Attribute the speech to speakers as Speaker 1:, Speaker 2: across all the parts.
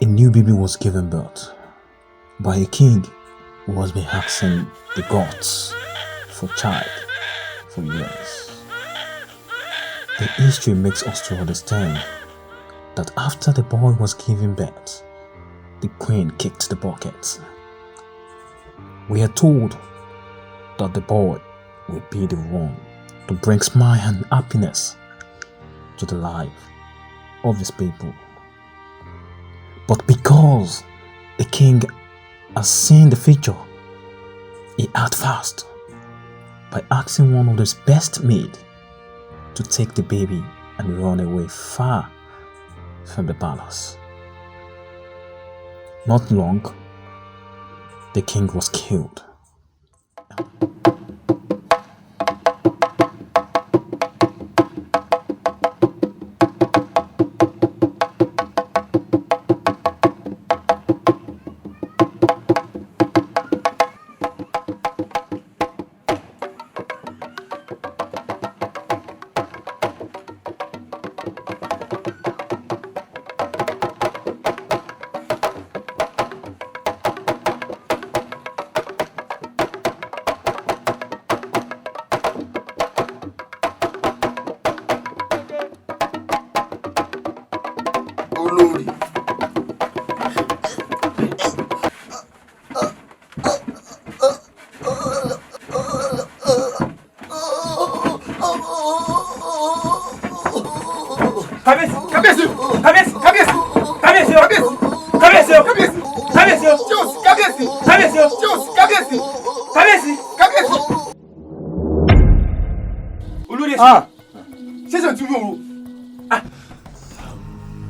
Speaker 1: A new baby was given birth by a king who has been asking the gods for child for years. The history makes us to understand that after the boy was given birth, the queen kicked the bucket. We are told that the boy will be the one to bring smile and happiness to the life of his people. But because the king has seen the future, he acted fast by asking one of his best maids to take the baby and run away far from the palace. Not long, the king was killed.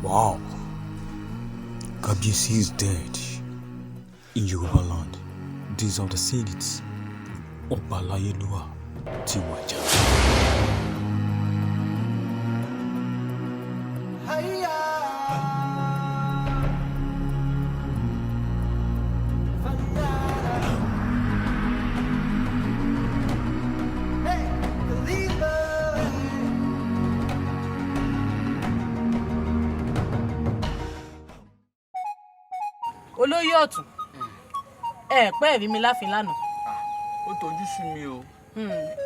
Speaker 1: Wow. Kabiyesi is dead. In Yoruba land, these are the seeds of Balayeluwa Tiwaja.
Speaker 2: Olóyè ọ̀tún. Pẹ́ rí mi láfin lánàá.
Speaker 3: Ó tọ́jú sí mi o.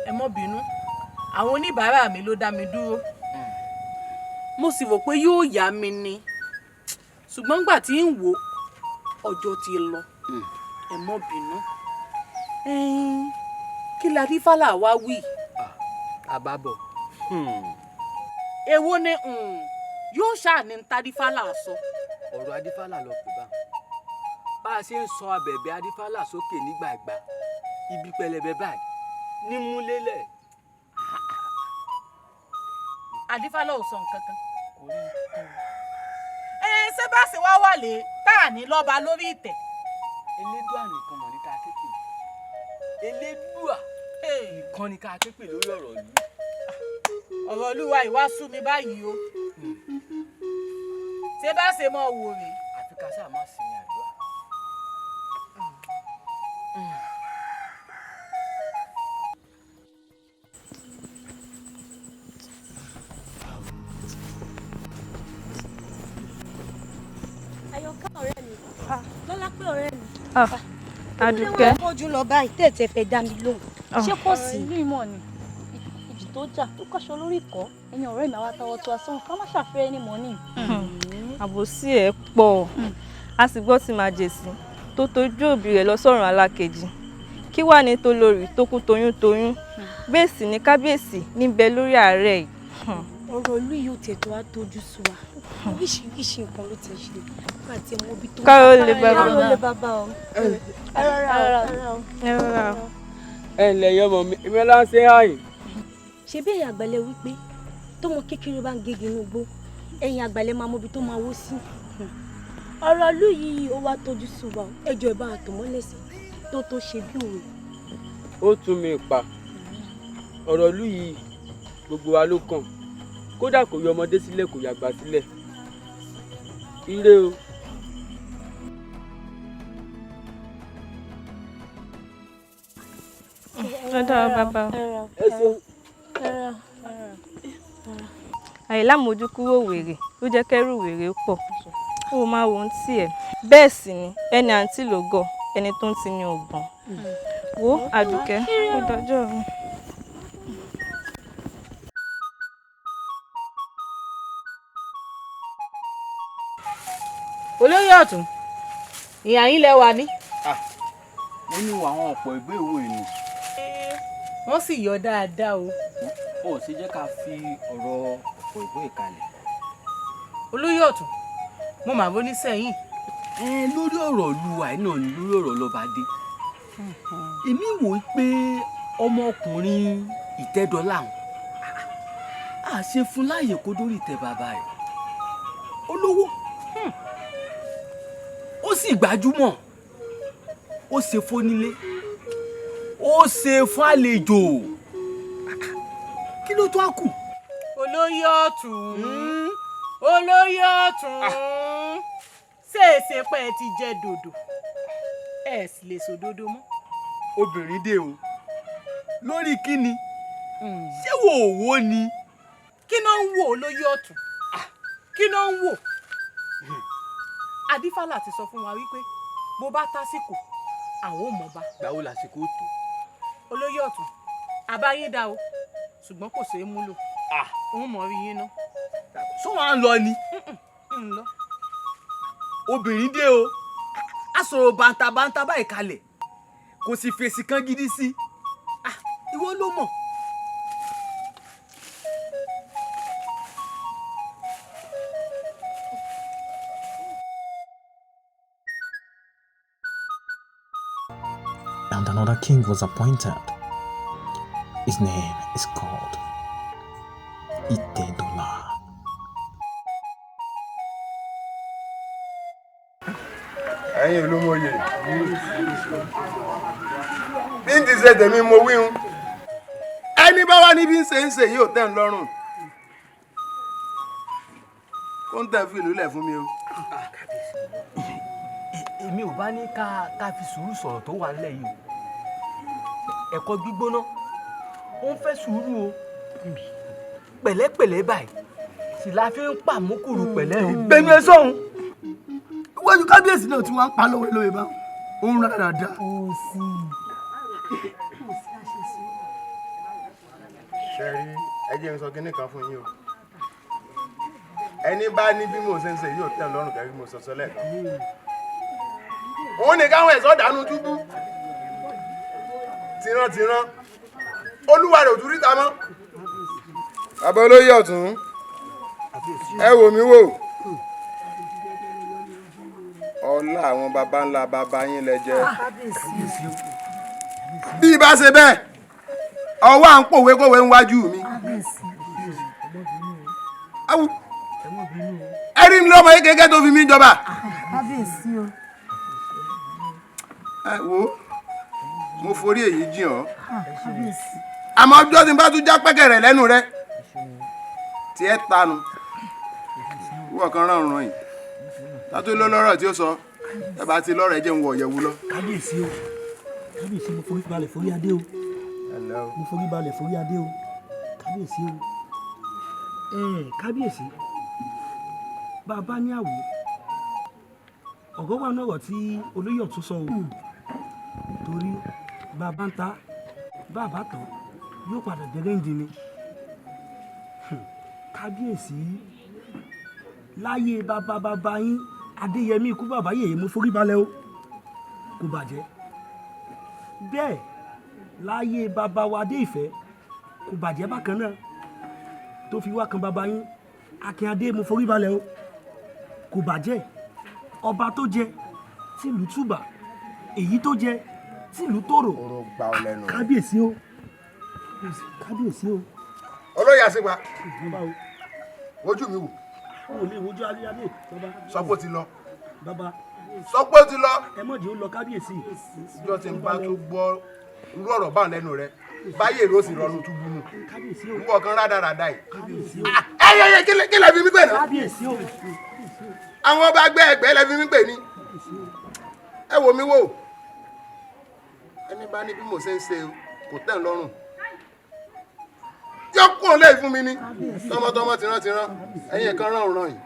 Speaker 2: Ẹ mọ́ bínú. Àwọn oníbàárà mi ló dá mi dúró. Mo sì rò pé yóò yá mi ni. Ṣùgbọ́n gbà tí ń wò ọjọ́ ti lọ. Ẹ mọ́ bínú. Kí la rí fálà wá wí?
Speaker 3: Àbábọ̀.
Speaker 2: Èwo ni yóò ṣáà ní tádí fálà sọ.
Speaker 3: Ọ̀rọ̀ Adífálà lọ pè bá. Bá a ṣe ń sọ abẹ̀bẹ̀ Adífálà sókè nígbàgbà, ibi pẹlẹbẹ báyìí ní múlélẹ̀.
Speaker 2: Adífálà ò sọ nǹkan kan. Ṣé bá sì wá wà lé tá à ní lọ́ba lórí ìtẹ̀?
Speaker 3: Elédùà nìkan mọ̀ ní ká ké pè. Elédùà nìkan ní ká ké pè lórí ọ̀rọ̀ yìí.
Speaker 2: Ọ̀rọ̀ Olúwa ìwá sú mi báyìí o. Ṣé bá ṣe mọ́ wò rè?
Speaker 3: Àfi ká sáà má sinmi àdúrà.
Speaker 4: Àyọ̀ká ọ̀rẹ́ mi. Lọ́lá pé ọ̀rẹ́ mi.
Speaker 5: Àdùkẹ́.
Speaker 4: Ṣé wọ́n fojú lọ báyìí tẹ̀tẹ̀ fẹ́ dá mi lóhùn? Ṣé kò sí?
Speaker 5: Ìlú ìmọ̀ ni ìjì tó jà tó kọ́ṣọ́ lórí ìkọ́ ẹ̀yin ọ̀rẹ́ mi àwa tọwọ́ tó asán ká má ṣàfẹ́ ẹni mọ́ ni.
Speaker 6: Àbòsí ẹ̀ pọ̀ a sì gbọ́ tí máa jèsì tó tójú òbí rẹ̀ lọ sọ́run alákejì kí wà ní tó lórí tó kú toyún gbèsì ní kábíyèsí níbẹ̀ lórí ààrẹ yìí.
Speaker 4: ọ̀rọ̀ ìlú yìí ò tètè wá tójú sú wa oríṣiríṣi nǹkan ló ti ṣe nígbà tí mo bí tó
Speaker 6: Káró lè bàbá.
Speaker 4: Káró lè bàbá o. Ẹ rọra o.
Speaker 3: ẹ ǹlẹ́ yọmọ mi èmi ọlá ń ṣe àyìn.
Speaker 4: Ṣé bí ẹ̀yin àgbàlẹ̀ wípé tọmọ kékeré bá ń gégi inú igbó ẹ̀yin àgbàlẹ̀ máa mọbi tó máa wó sí. Ọ̀rọ̀ ìlú yìí ó wá tójú sú wa ẹjọ́ ẹ bá àtọ̀mọ́lẹ̀ sí tó ṣe bí òwe.
Speaker 3: ó tún mi pa ọ̀rọ̀ ìlú yìí gbogbo wa ló kàn kódà kò yọ ọmọdé sílẹ̀ kò yàgbà sílẹ̀ ire o.
Speaker 6: Ọ̀dọ̀ bàbá.
Speaker 3: ẹ ṣeun.
Speaker 6: Àìlámojú kúrò wèrè ló jẹ́ kẹ́rù wèrè pọ̀. Ó máa wò ó tì ẹ̀. Bẹ́ẹ̀ sì ni ẹni àǹtí ló gọ̀ ẹni tó ń ti ní ọgbọ̀n. Wo Àdùkẹ́ ó dọjọ́ mi.
Speaker 2: Olóyè ọ̀tún ìyá yín lẹ wà ní.
Speaker 3: nínú àwọn ọ̀pọ̀ ìgbé ìwò ìlú.
Speaker 2: Wọ́n sì yọ dáadáa o.
Speaker 3: ó sì jẹ́ ká fi ọ̀rọ̀ ọ̀pọ̀ ìgbé ìkalẹ̀.
Speaker 2: Olóyè ọ̀tún mo mà bó ní sẹ́yìn.
Speaker 3: lórí ọ̀rọ̀ olúwa ẹ̀ náà ni lórí ọ̀rọ̀ lọ́ba dé. èmi wò ó pé ọmọkùnrin ìtẹ́dọ́là á ṣe fún láàyè kó dórí ìtẹ́ bàbá rẹ̀. olówó ó sì gbajúmọ̀ ó ṣe fónílé ó ṣe fún àlejò kí ló tó á kù.
Speaker 2: Olóyè ọ̀tún olóyè ọ̀tún ṣèèṣe pé ẹ ti jẹ dòdò ẹ sì lè sòdodo mọ́.
Speaker 3: obìnrin dé o lórí kíni ṣé wò ó wò ni.
Speaker 2: kí ló ń wò olóyè ọ̀tún kí ló ń wò. Adífálà ti sọ fún wa wípé bó bá tásìkò àwọn ò mọ̀ bá.
Speaker 3: gbàwó lásìkò tó.
Speaker 2: Olóyè ọ̀tún àbáyé dá o ṣùgbọ́n kò ṣeé múlò. òun mọ̀ rí yín ná.
Speaker 3: sọ wàá lọ ni.
Speaker 2: ń lọ.
Speaker 3: obìnrin dé o a sọ̀rọ̀ bàǹtàbàǹtà báyìí kalẹ̀ kò sì fèsì kan gidi sí ìwọ ló mọ̀.
Speaker 1: And another king was appointed. His name is called Itedola.
Speaker 7: ẹ̀yin olómọye bí n ti ṣe tèmi mo wí hun ẹni bá wá níbi ń ṣe yóò tẹ́ ń lọ́rùn kó ń tẹ́ fìlú lẹ̀ fún mi o.
Speaker 3: èmi ò bá ní ká fi sùúrù sọ̀rọ̀ tó wà nílẹ̀ yìí o ẹ̀kọ́ gbígbóná ó ń fẹ́ sùúrù o pẹ̀lẹ́pẹ̀lẹ́ báyìí sì la fi ń pàmùkùrù pẹ̀lẹ́ o. gbẹ̀mí ẹ sọ̀hún.
Speaker 8: iwájú kábíyèsí náà tí wọ́n ń pa lówe lówe bá òun rárá dáadáa.
Speaker 7: ṣẹ́rí ẹ jẹ́ n sọ kinní kan fún yín o ẹni bá ní bí mo ṣe ń ṣe yóò tẹ́ ń lọ́rùn kẹ́rí mo sọ lẹ́ẹ̀kan òun ní káwọn ẹ̀ṣọ́ dànù túbú tìrantìran olúwa rẹ̀ ò tún ríta mọ́. bàbá olóyè ọ̀tún ẹ wò mí wò ọlá àwọn baba ńlá baba yín lẹ jẹ bí ibà ṣe bẹ́ẹ̀ ọwọ́ à ń pòwe kòwe níwájú mi ẹni mi lọ́mọ yìí kékeré tó fi mí jọba. ẹ wo mo forí èyí jìn ọ́ àmọ́ ọjọ́ tí n bá tún já pẹ́kẹ̀rẹ̀ lẹ́nu rẹ tí ẹ tanu wọ́n kan rán ọ̀ràn yìí tátó ló lọ́rọ̀ tí ó sọ ẹ bá ti lọ́rọ̀ ẹ jẹ́ ń wọ ọ̀yẹ̀wù lọ.
Speaker 8: kábíyèsí o kábíyèsí mo forí balẹ̀ forí adé o mo forí balẹ̀ forí adé o kábíyèsí o kábíyèsí bàbá ní àwò ọ̀gọ́ wà náà tí olóyè ọ̀tún sọ o torí bàbá ń ta bàbá tán yóò padà jẹ́rẹ́ ń di ni kábíyèsí láyé bàbá yín adéyẹmí ikú bàbá yèyé mo forí balẹ̀ o kò bàjẹ́ bẹ́ẹ̀ láyé bàbá wa Adeife kò bàjẹ́ bákan náà tó fi wá kan bàbá yín Akínyadé mo forí balẹ̀ o kò bàjẹ́ ọba tó jẹ tìlú túbà èyí tó jẹ tìlú tòrò kábíyèsí o kábíyèsí o.
Speaker 7: olóyè àṣegbà wojú mi wò.
Speaker 8: o lè wojú Akínyadé bàbá.
Speaker 7: sọ pé ó ti lọ.
Speaker 8: bàbá.
Speaker 7: sọ pé ó ti lọ.
Speaker 8: ẹ mọ̀ jẹ́ ó lọ kábíyèsí.
Speaker 7: ìjọ tí n bá tún gbọ́ irú ọ̀rọ̀ bá lẹ́nu rẹ báyé ló sì rọnu túbú nù. ìwọ kan rádaràda yìí. ẹ kí lẹ fi mí pè náà. àwọn ọba gbẹ ẹgbẹ́ lẹ fi mí pè ní. ẹ wò mí wò ẹni bá ní bí mo ṣe ń ṣe kò tẹ́ ń lọ́rùn yọ kún un lé fún mi ní tọmọtọmọ tìrantìran ẹ̀yin kan rán òun yìí.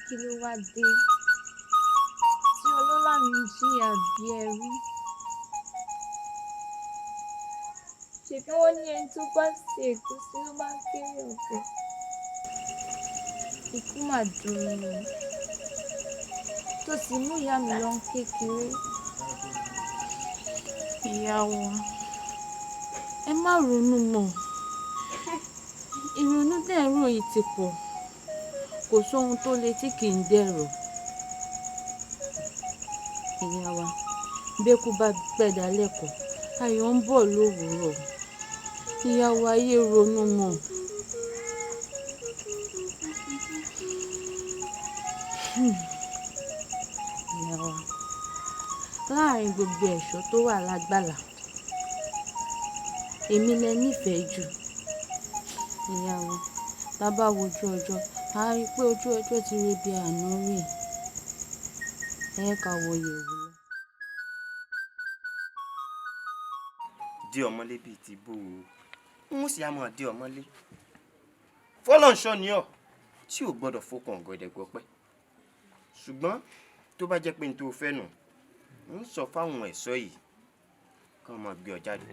Speaker 9: Kí ló wá dé tí ọlọ́lá mi jìyà bí ẹrú? Ṣèbí wọ́n ní ẹni tó bá ṣe ègúsí ló máa ń kéré ọ̀gbẹ́. Ikú mà dùn mí tó sì mú ìyá mi lọ kékeré.
Speaker 5: Ìyá wa, ẹ má ronú mọ́. Ìrònú dẹ̀rọ yìí ti pọ̀. Kò sóhun tó le tí kì í dẹ̀rọ̀. Ìyá wa, bẹ́kú bá gbẹ̀dá lẹ́kọ̀ọ́, ayọ̀ ń bọ̀ lówùúrọ̀. Ìyá wa yé ronú mọ́. Ìyá wa, láàrin gbogbo ẹ̀ṣọ́ tó wà lágbàlá, èmi lẹ nífẹ̀ẹ́ jù. Ìyá wa, tá bá wojú ọjọ́, a rí i pé ojú ọjọ́ ti rí bí àná rí. Ẹ ká wo yẹ̀wò lọ.
Speaker 10: Dé ọmọlé bíi ti bó o ń sì á máa dé ọmọlé fọlọ́nṣọ́ ni ọ́ tí ò gbọ́dọ̀ fọkàn gọ̀dẹ̀gbọ́pẹ́ ṣùgbọ́n tó bá jẹ́ pé n tó fẹ́ nù ń sọ fáwọn ẹ̀ṣọ́ yìí kí wọ́n máa gbé ọ jáde.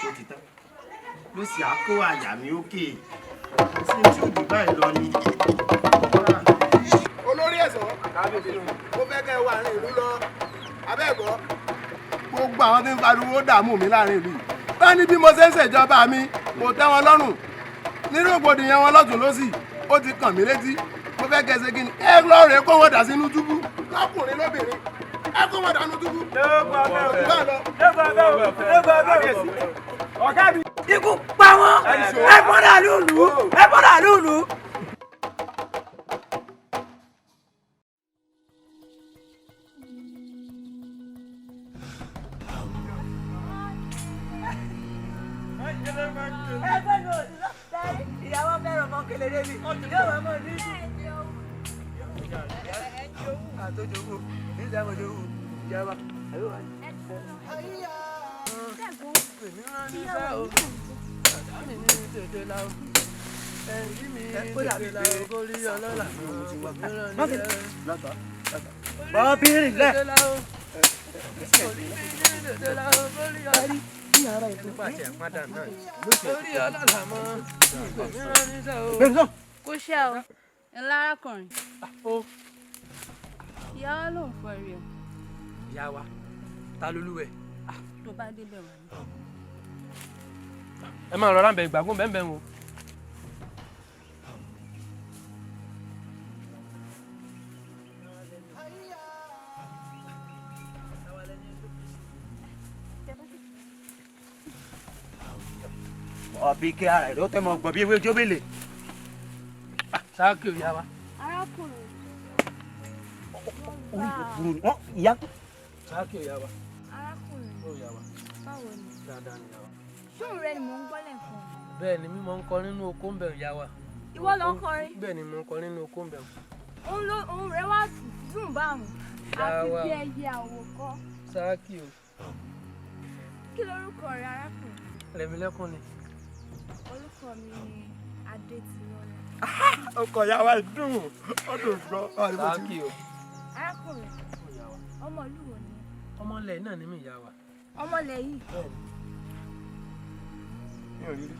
Speaker 10: ó ti tán ló sì á kó àyà mi ókè sí tí ò jù báyìí lọ ni.
Speaker 7: olórí ẹ̀ṣọ́ mo fẹ́ kẹ́ ẹ wà ní ìlú lọ abẹ́ẹ̀kọ́ gbogbo àwọn tí ń pariwo dààmú mi láàrin ìlú bá ní bí mo ṣe ń ṣèjọba mi kò tẹ́ wọn lọ́rùn nínú rògbòdìyàn wọn lọ́tún lọ́sì ó ti kàn mí létí mo fẹ́ kẹ́ ẹ ṣe kí ni ẹ lọ́ọ̀rẹ́ kó wọn dà sínú túbú lọ́kùnrin lóbìnrin ẹ kó wọn dànù túbú.
Speaker 11: ọ̀gá mi. ikú pa wọ́n ẹ bọ́dà lùlù ẹ bọ́dà lùlù. ìyàwó fẹ́ràn ọmọ kelere mi yóò wá mọ̀ ní. àtòjòwò nígbà mọ̀jòwò ìjọba àyò wá ní. èmi rán ní sá o àdá mi ní tètè la o ẹ̀yìn mi tètè la o kó rí ọlọ́lá mi rán ní sá o. bọ́ọ̀bì rìn lẹ̀.
Speaker 5: Kò ṣe o, ńlá arákùnrin. Ìyá wa ló ń fọ ẹ̀rí o.
Speaker 11: Ìyá wa, ta lolúwẹ̀?
Speaker 5: Tó bá débẹ̀ wà ní.
Speaker 11: Ẹ máa rọra ń bẹ ìgbàgún bẹ́ẹ̀ bẹ́ẹ̀ o.
Speaker 10: ọ̀bí kí ara ẹ̀ ló tẹ́ mọ gbọ̀n bí ewé jóbélé.
Speaker 11: sáàkì ò yá wa.
Speaker 9: arákùnrin.
Speaker 10: ìyá.
Speaker 11: sáàkì ò yá wa.
Speaker 9: arákùnrin.
Speaker 11: ó yá wa.
Speaker 9: báwo ni.
Speaker 11: dáadáa ni ìyá wa.
Speaker 9: ṣóun rẹ ni mò ń gbọ́lẹ̀ fún ọ.
Speaker 11: bẹ́ẹ̀ ni mímọ ń kọ nínú oko ń bẹ̀rù ìyá wa.
Speaker 9: ìwọ ló ń kọrin.
Speaker 11: bẹ́ẹ̀ ni mò ń kọ nínú oko ń bẹ̀rù.
Speaker 9: òun rẹ wá dùn báwọn. àfi bí ẹyẹ àwòkọ́.
Speaker 11: sáàkì o.
Speaker 9: kí lorúkọ rẹ arákùnrin.
Speaker 11: Rẹ̀mílẹ́kún ni.
Speaker 9: orúkọ mi ni Adeife.
Speaker 10: ọkọ ìyá wa dùn ọdún gbọ́.
Speaker 11: sáàkì o.
Speaker 9: arákùnrin ọmọ ìlú wo ni.
Speaker 11: ọmọ ilẹ̀ náà ni mí ìyá wa.
Speaker 9: ọmọ ilẹ̀ yìí.
Speaker 3: mi ò rí rí.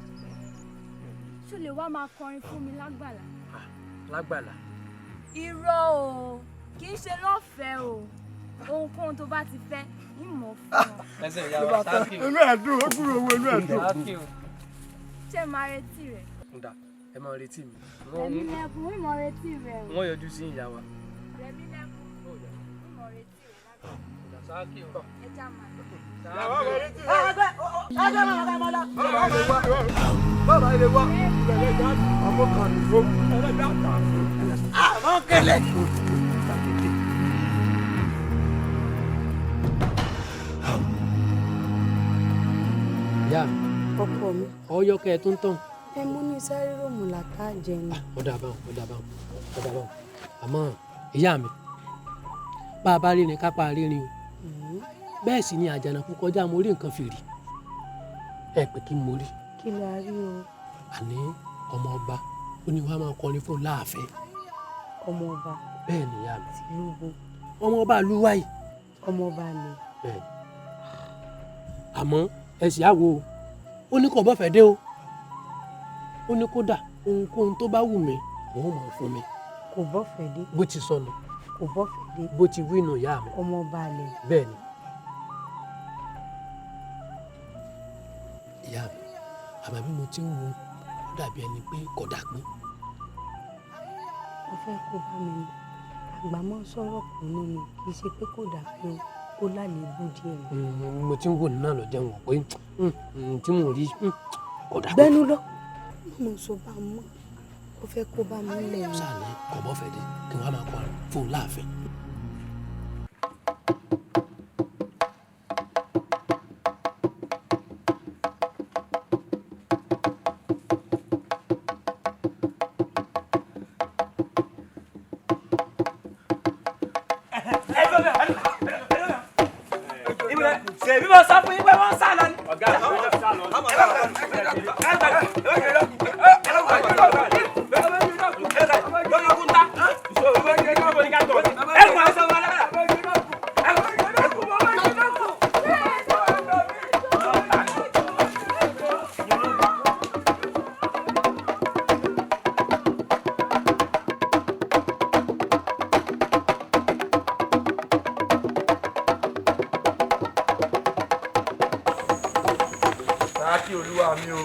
Speaker 9: ṣó lè wá máa kọrin fún mi lágbàlá.
Speaker 3: Lágbàlá.
Speaker 9: irọ́ o kì í ṣe lọ́fẹ̀ẹ́ o ohunkóhun tó bá ti fẹ́ ìmọ̀ fún ọ.
Speaker 3: ẹsẹ̀ ìyá wa sáàkì o.
Speaker 8: inú ẹ̀dùn ó kúrò owó inú ẹ̀dùn.
Speaker 3: sáàkì o.
Speaker 9: ṣé máa retí rẹ̀.
Speaker 3: ǹda ẹ máa retí mi.
Speaker 9: rẹ̀mí lẹ́kùn ìmọ̀ retí rẹ̀ o.
Speaker 3: wọ́n yọjú sí ìyá wa.
Speaker 9: rẹ̀mí lẹ́kùn ìmọ̀ retí rẹ̀ lágbàlá.
Speaker 3: sáàkì o.
Speaker 9: ẹ já máa lọ.
Speaker 11: Bàbá ilé wa, ìrẹ̀lẹ̀ àmọ́ kan nìfó, ẹlẹ́dàá ta. Àmọ́ kẹlẹ̀.
Speaker 3: Ìyá mi.
Speaker 12: Ọkọ mi.
Speaker 3: Ọyọ kẹ tó ń tàn.
Speaker 12: Ẹ mú ní sáré ròmù làtà jẹ ni.
Speaker 3: Ó dà báwọn. Àmọ́ ìyá mi, bá a bá rí ni ká pa rírin o. Bẹ́ẹ̀ sì ni àjànàkú kọjá mo rí nǹkan fìrí. Ẹ pé kí n mo rí.
Speaker 12: Kí la rí o?
Speaker 3: Àní ọmọ ọba ó ní wàá máa kọrin fún láàfin.
Speaker 12: Ọmọ ọba.
Speaker 3: Bẹ́ẹ̀ ni ìyá mi.
Speaker 12: Tìlú bo.
Speaker 3: Ọmọ ọba ìlú wa yìí.
Speaker 12: Ọmọ ọba ni.
Speaker 3: Bẹ́ẹ̀ ni. Àmọ́ ẹ sì á wo o. Ó ní kò bọ́fẹ̀ dé o. Ó ní kódà ohunkóhun tó bá wù mí òun mọ̀ fún mi.
Speaker 12: Kò bọ́fẹ̀ dé.
Speaker 3: Bó ti sọnù.
Speaker 12: Kò bọ́fẹ̀ dé.
Speaker 3: Bó ti wí nù ìyá mi.
Speaker 12: Ọmọ ọba lẹ̀.
Speaker 3: Bẹ́ẹ̀ ni. Ìyá mi, àmọ́ bí mo ti ń wo ó dàbí ẹni pé kò dà pé.
Speaker 12: Mo fẹ́ kó bá mi ní. Àgbà mọ́ sọ̀rọ̀ kù nínú mi kì í ṣe pé kò dà pé ó lálébù díẹ̀ ni.
Speaker 3: Mo ti ń wò nínú àlọ́ jẹun pé tí mo rí kò dà pé.
Speaker 12: Gbẹ́nu lọ. Mo sọ bá mọ́. Ó fẹ́ kó bá mi lẹ̀.
Speaker 3: Sáà ní kò bọ́fẹ̀ dé kí wọ́n á máa kọrin fún láàfin.
Speaker 11: Ṣèbí mo sọ fún yín pé wọ́n sá lọ ni. Ọ̀gá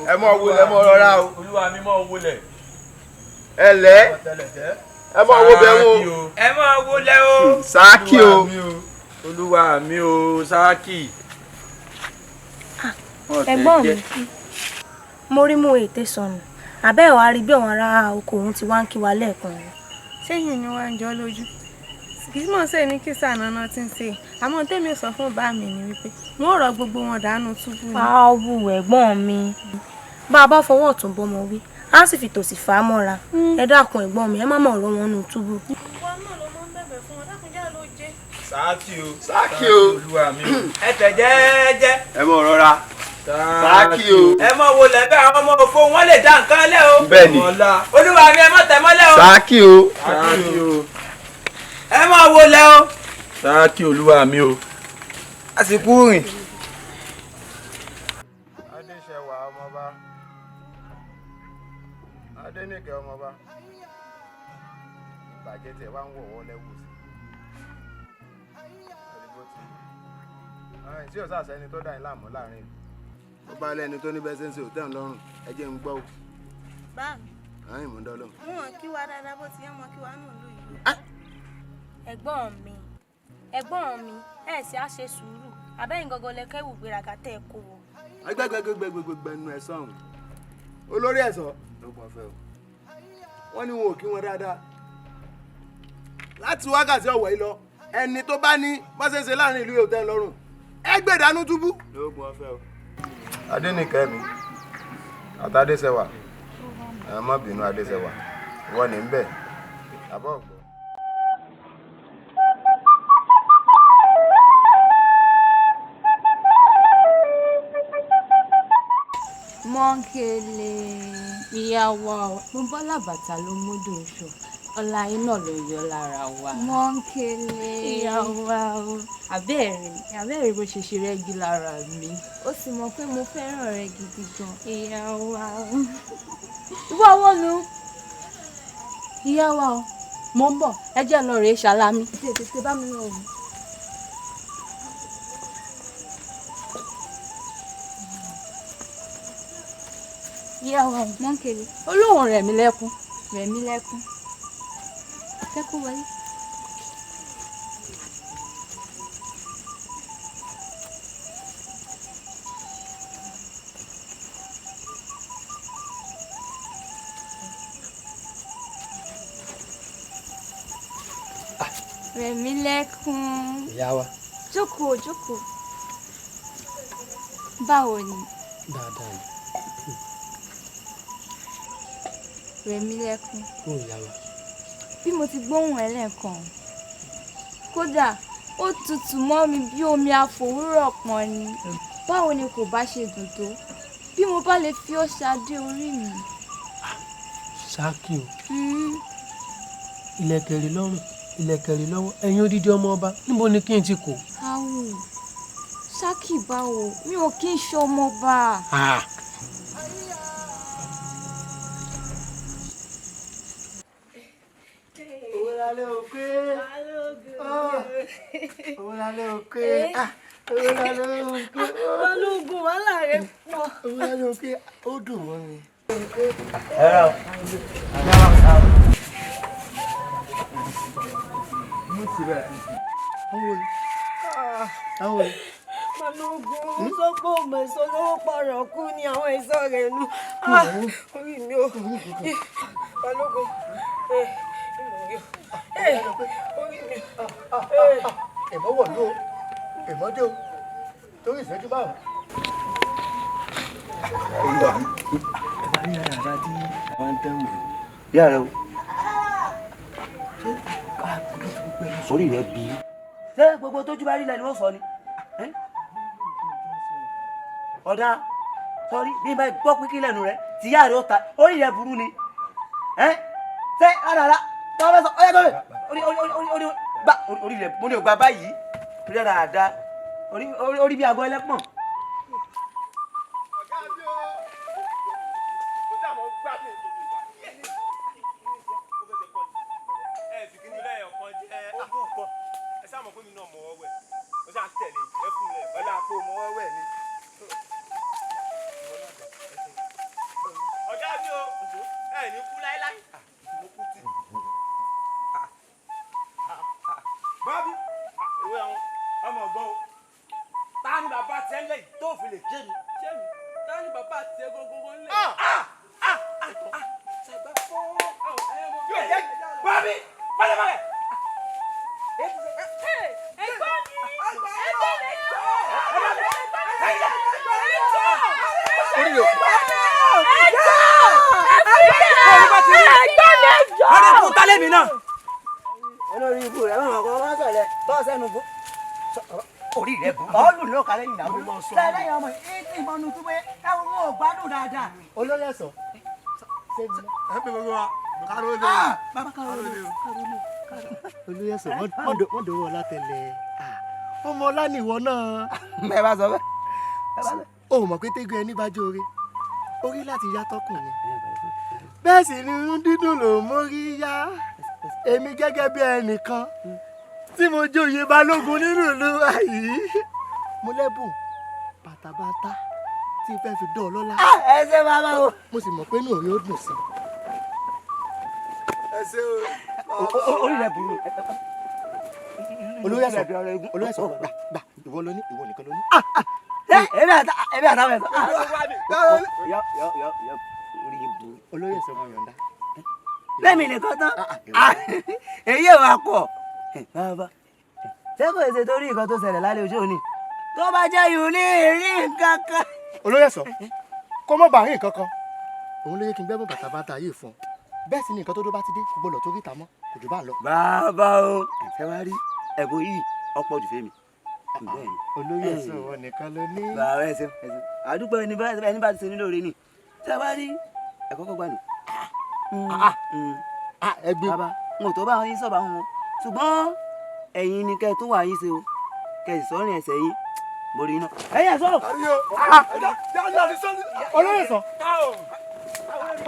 Speaker 7: ẹ mọ wọlé mọ rọra o.
Speaker 11: Olúwa mi mọ wọlé.
Speaker 7: ẹ lẹ ẹ mọ wo bẹ wo.
Speaker 11: ẹ mọ wọlé o.
Speaker 7: Sáàkì o.
Speaker 11: Olúwa mi o Sáàkì.
Speaker 4: Ẹ̀gbọ́n mi mo rí mú ètè sọnù àbẹ́ ẹ̀ wá rí bí àwọn ará oko òun ti wá ń kí wa lẹ́ẹ̀kan rẹ̀.
Speaker 6: Ṣéyìn ni wàá ń jọ lójú kì í mọ̀ ṣe ní kí sànánà ti ń ṣe àmọ́ tèmi sọ fún bá mi ni wípé wọ́n rọ gbogbo wọn dànù túbú ni.
Speaker 4: Àwù ẹ̀gbọ́n mi bá a bá fọwọ́ ọ̀tún bọ́mọ wí á sì fi tòsì fà á mọ́ra ẹ dákun ẹ̀gbọ́n mi ẹ má mọ̀ ọ̀rọ̀ wọn nù túbú.
Speaker 6: wọn náà ló máa ń bẹ̀bẹ̀ fún wọn dákúnjá ló jẹ́.
Speaker 11: Sáàkì o.
Speaker 7: Sáàkì o.
Speaker 11: Olúwa mi o. ẹ tẹ̀ jẹ́ẹ́jẹ́.
Speaker 7: ẹ mọ rọra. Sáàkì o.
Speaker 11: ẹ mọ wo lẹ́bẹ̀ àwọn ọmọ òfo wọn lè dá nǹkan lẹ́ o.
Speaker 7: Bẹ́ẹ̀ni.
Speaker 11: Olúwa mi ẹ mọ̀ tẹ̀ mọ́lẹ̀ o.
Speaker 7: Sáàkì o.
Speaker 11: Sáàkì o. ẹ mọ wo lẹ́ o. Sáàkì Olúwa mi o. àsìkò rìn.
Speaker 7: Adéṣẹwà ọmọba. Adéníkẹ́ ọmọba. Ìbàjẹ́ tẹ̀ wá ń wọ̀wọ́ lẹ́wù sí. Tí ọ̀sán àṣẹ ẹni tó dá yín láàmú láàrin ìlú. Ó bá lẹ́ni tó ní bẹ́ẹ̀ sẹ́ńsì òtẹ́ ńlọ́rùn ẹ jẹ́ ń gbọ́ o.
Speaker 6: Báàmì.
Speaker 7: Àyìn mú dọ́lọ́.
Speaker 6: Wọ́n kí wa dáadáa bó ti yẹ mọ́ kí wa nù lù yìí.
Speaker 4: ẹ̀gbọ́n mi ẹ sì á ṣe sùúrù àbẹ́yìn gangan lẹ kẹ́wù gbéraga tẹ́ ẹ kó wọ.
Speaker 7: Agbẹ́gbẹ́gbẹ́gbẹ́gbẹ́ nu ẹ̀ sọ̀hún. Olórí ẹ̀sọ́ ló pọ̀ fẹ́ o. Wọ́n ní wọn ò kí wọn dáadáa. Láti wákàtí ọ̀wọ̀ yìí lọ ẹni tó bá ní bọ́sẹ̀sẹ̀ láàrin ìlú yóò tẹ́ lọ́rùn ẹ gbé ìdánú túbú. lóògùn ọ̀fẹ́ o. Adéníkẹ́ mi àtàdéṣẹwà ẹ má bínú Adéṣẹwà ìwọ ní ń bẹ̀ àbọ̀ ọ̀gbọ́.
Speaker 5: Mọ́ńkèlè ìyá wa mo bọ́lá bàtà ló múdò oṣù ọlá yín náà ló yọ lára wa.
Speaker 9: Mọ́ńkélé.
Speaker 5: Ìyá wa o. Àbẹ́ẹ̀rẹ̀ bó ṣe ṣe rẹ́gí lára mi.
Speaker 9: Ó sì mọ̀ pé mo fẹ́ràn rẹ gidi gan.
Speaker 5: Ìyá wa o.
Speaker 4: Ìwọ wo lu?
Speaker 5: Ìyá wa o. Mo ń bọ̀, ẹ jẹ́ lọ rèé ṣàlámí.
Speaker 4: Tètè bá mi lọ o.
Speaker 5: Ìyá wa o.
Speaker 9: Mọ́ńkélé.
Speaker 5: Olóhùn rẹ̀ mí lẹ́kún.
Speaker 9: Rẹ̀ mí lẹ́kún. Jẹ́ kó wọlé. Rẹ̀ mí lẹ́kún.
Speaker 8: Ìyá wa.
Speaker 9: Jókòó, jókòó. Báwo ni?
Speaker 8: Dáadáa ni.
Speaker 9: Rẹ̀ mí lẹ́kún.
Speaker 8: Ó ìyá wa.
Speaker 9: Bí mo ti gbóhùn ẹ lẹ́ẹ̀kan, kódà ó tutù mọ́ mi bí omi àfòwúrọ̀ pọn ni. Báwo ni kò bá ṣe dùn tó bí mo bá lè fi ọ́ ṣadé orí mi?
Speaker 8: Ṣáàkì o. Ìlẹ̀kẹ̀rẹ̀ lọ́rùn, ìlẹ̀kẹ̀rẹ̀ lọ́wọ́, ẹ̀yin odidi ọmọ ọba, níbo ni kí n ti kó?
Speaker 9: Áwò, Ṣáàkì báwo? Mi ò kí ń ṣọmọba.
Speaker 11: Olawale òkè. Olawale òkè. Olawale òkè.
Speaker 4: Balógun wàhálà rẹ pọ̀.
Speaker 11: Olawale òkè. Ó dùn mọ́ mi. Mo ti bẹ̀. Àwọn olè.
Speaker 4: Balógun sọ pé ọmọ èso lówó pọ̀rọ̀ kú ní àwọn èso rẹ̀ nù. Orí mi ò. Balógun. Orí mi.
Speaker 11: Èmọ́ wọ̀ ló. Èmọ́ dé o. Torí ìṣẹ́jú báwọn. Olúwa mi. Ẹ bá rí ara tí àwọn ń tẹ́wò. Yá rẹ o.
Speaker 13: Sórí rẹ bí. Ṣé gbogbo tójú bá rí lẹ́nu ó sọ ni? Ọ̀dà sọrí bí n bá gbọ́ pé kí lẹ́nu rẹ tí yá rẹ ó ta orí rẹ burú ni. Ṣé àdàlà tó fẹ́ sọ ọyá tó fẹ́ orí rẹ mo ní ògbà báyìí rí dáadáa orí bí aago ẹlẹ́pọ̀n. Olórí ibú rẹ̀ máa kọ́ máa sọ̀rọ̀ tọ́ sẹ́nu bó. Orí rẹ̀ bú. Ọ́ọ́lù ló kà lẹ́yìn náà. Lẹ́yìn ọmọ yìí tí ìbọnú tó pé káwọn wọn ò gbádùn dáadáa.
Speaker 11: Olórí ẹ̀sọ́. Ẹ pè gbogbo wa. Káró lé.
Speaker 13: Bàbá káró lé.
Speaker 11: Olórí ẹ̀sọ́ wọ́n dòwò ọlá tẹ̀lé. Ọmọ ọlá ni ìwọ náà.
Speaker 13: Ẹ bá sọ bẹ́ẹ̀.
Speaker 11: O mọ̀ pé tẹ́gùn ẹni bá jóore. Orí láti yá tọkùn ni. Bẹ́ẹ̀ sì ni dídùn ló mórí yá. Èmi gẹ́gẹ́ bí ẹnìkan tí mo joyè balógun nínú ìlú yìí. Mo lẹ́bùn bàtàbàtà tí n fẹ́ fi dán ọ lọ́lá.
Speaker 13: Ẹ ṣe bàbá o.
Speaker 11: Mo sì mọ̀ pé inú òye ó dùn sí. Ẹ ṣe o.
Speaker 13: Orí rẹ̀ burú.
Speaker 11: Olóyè ẹ̀sọ́ gbà ìwọ ló ní ìwọ nìkan ló ní.
Speaker 13: Èmi àtàwọn ẹ̀sọ́.
Speaker 11: Olóyè ẹ̀sọ́ mo yọ̀ǹda.
Speaker 13: Lẹ́mi nìkan tán. Èyí ò wá pọ̀. Bàbá ṣé kò ṣe torí nǹkan tó ṣẹlẹ̀ lálẹ́ ojú òní? Tó bá jẹ́ yòó ní èrí nǹkan kan.
Speaker 11: Olóyè ẹ̀sọ́ kó mọ̀ bá rí nǹkan kan. Òun ló yẹ kí n gbẹ́bùn bàtàbàtà yìí fún ọ. Bẹ́ẹ̀ sì ni nǹkan tó dó bá ti dé kò gbọ́dọ̀ tó rí ìta mọ́ kò jù bá lọ.
Speaker 13: Bàbá o ẹ wá rí ẹ̀bùn yìí ọ̀pọ̀ jù fẹ́mi.
Speaker 11: Olóyè ẹ̀sọ́ ìwọ nìkan ló ní.
Speaker 13: Bàbá ẹ ṣeun àdúgbò ẹni bá ti ṣe nílò rẹ ni. Ṣé wá rí ẹ̀kọ́ kọ́ gbà nù?
Speaker 11: Ẹgbẹ́
Speaker 13: n ò tó bá yín sọ̀bà wọn ṣùgbọ́n ẹ̀yin ni kẹ́ ẹ tún wà yín ṣe o kẹ́ ẹ sì sọ́rin ẹ̀sẹ̀ yín mo rí iná. ẹ̀yin ẹ̀sọ́ olóyè sọ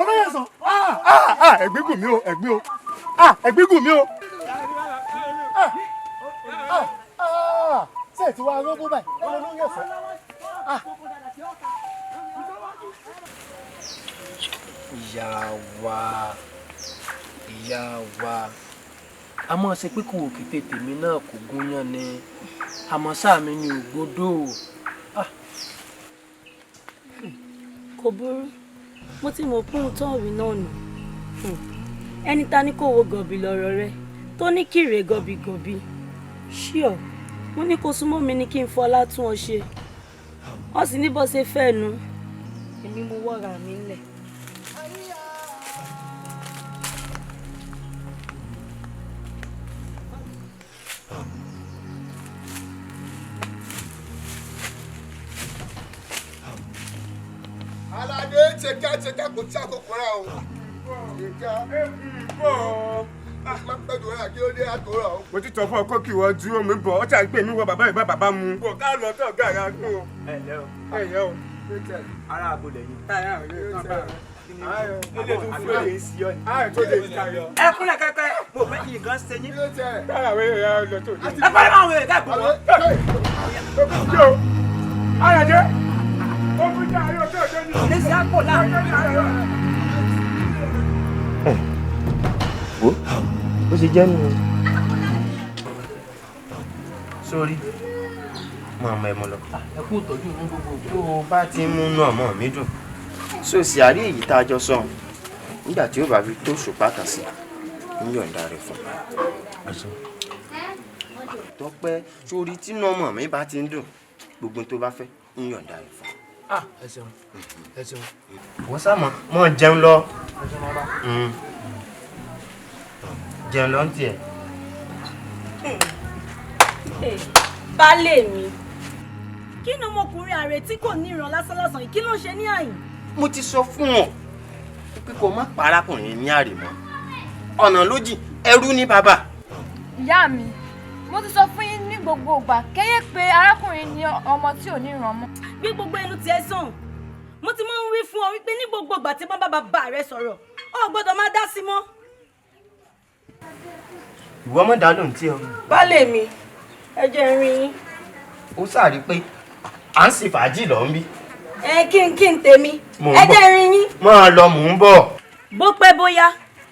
Speaker 13: olóyè sọ
Speaker 7: ẹ̀gbín gùn mí o ẹ̀gbín gùn mí o. ṣé ẹ ti wá arógbó báyìí olóyè sọ.
Speaker 11: ìyá wa a mọ̀ ṣe pé kò òkété tèmi náà kò gúnyán ni àmọ́ sáà mi ni ògbódò.
Speaker 4: kò burú mo ti mọ̀ pé ohun tó ń rí náà nù ẹni ta ní kò wo gọ̀bì lọ́rọ̀ rẹ tó ní kírè gọ̀bìgọ̀bì ṣíọ mo ní kó súnmọ́ mi ní kí n fọlá tún ọ ṣe wọ́n sì ní bó ṣe fẹ́ nu èmi mo wọ́ra mi ńlẹ̀.
Speaker 7: aládé ṣèkà kò tí àkókò rà o ṣèkà má pẹ́jọ rẹ̀ kí ó dé àtòrà o. mo ti tọ́ fún ọkọ kí wọ́n dúró mi bọ̀ ọ́ ṣáà gbé mi wọ bàbá ìbá bàbá mu. bọ̀ ká lọ tó ọ̀gá rẹ̀ kú o. ẹ ǹlẹ́ o ara àbòlẹ̀ yìí. ilé tó fún ẹ sí ọ ni. ẹ kúnlẹ̀ kẹ́kẹ́ mo fẹ́ kí nǹkan ṣe yín. káyà wẹ́rẹ́ yà lọ tó. ẹ bá yẹ máa wẹ̀rẹ̀ ká bọ̀ wọ́n. ayọ̀dẹ́ ó fún jà ayọ̀ tó ọjọ́ ní. ilé sí àpò láàrin.
Speaker 10: wo ó ṣe jẹ́ nù. sórí mọ ọmọ ẹ mọ lọ.
Speaker 11: ẹ kú ìtọ́jú ní gbogbo
Speaker 10: tó o bá ti ń múnú ọmọ mi dùn sóòsì àrí èyí tá a jọ sọ nígbà tí ó bá fi tó ṣùpá kan sí ń yọ̀ǹda rẹ̀ fún un. tọ́pẹ́ sórí tínú ọmọ mi bá ti ń dùn gbogbo tó bá fẹ́ ń yọ̀ǹda rẹ̀ fún un.
Speaker 11: ẹ ṣeun ẹ ṣeun.
Speaker 10: wọ́n sá mọ́ jẹun lọ. jẹun lọ ń tiẹ̀.
Speaker 4: baálé mi kí ni ọmọkùnrin ààrẹ tí kò ní ìran lásánlásán yìí kí ló ń ṣe ní àyìn.
Speaker 10: mo ti sọ fún ọ pé kó má pa arákùnrin ní àrè mọ́ ọ̀nà lójì ẹrú ní bàbá.
Speaker 9: ìyá mi mo ti sọ fún yín ní gbogbo ìgbà kẹ́yẹ́ pé arákùnrin ní ọmọ tí ò ní ìran mọ́.
Speaker 4: bí gbogbo ẹnu tiẹ̀ sàn mo ti máa ń wí fún ọ wípé ní gbogbo ìgbà tí bàbá bàbá rẹ sọ̀rọ̀ ọ gbọ́dọ̀ má dá sí mọ́.
Speaker 10: ìwọ mọ̀ dá lóhùn tí ọ.
Speaker 4: baálé mi ẹ jẹ́ rin yín.
Speaker 10: ó sáré pé à ń ṣe fàájì lọ ń bí.
Speaker 4: kí n tèmi ẹ jẹ́ rin yín.
Speaker 10: máa lọ mò ń bọ̀.
Speaker 4: bó pẹ́ bóyá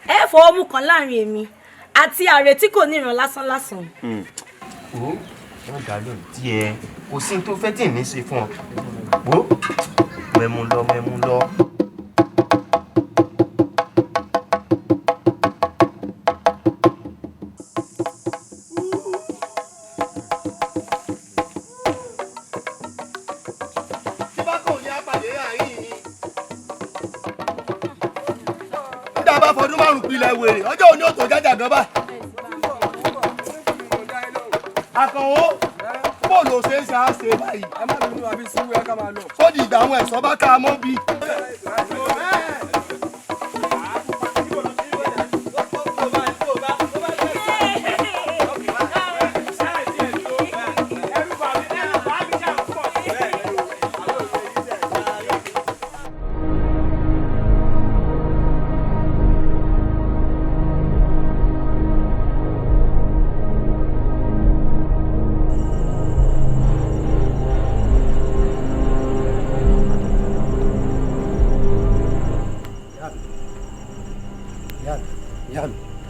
Speaker 4: ẹ fọwọ́ mú kan láàrin èmi àti ààrẹ tí kò ní ìran lásánlásán.
Speaker 10: ó wọ́n dá lóhùn tí ẹ kò sí tó fẹ́ tì ní ṣe fún ọ. ó mẹ́mu lọ.
Speaker 7: wèrè ọjọ́ òní ò tó jájà gan bá. Àkànwó bóòlù ò ṣe é ṣe á ṣe báyìí. ẹ má bínú àbí sùúrù ẹ ká máa lọ. sódì ìgbà àwọn ẹ̀ṣọ́ bá ká a mọ́ bí.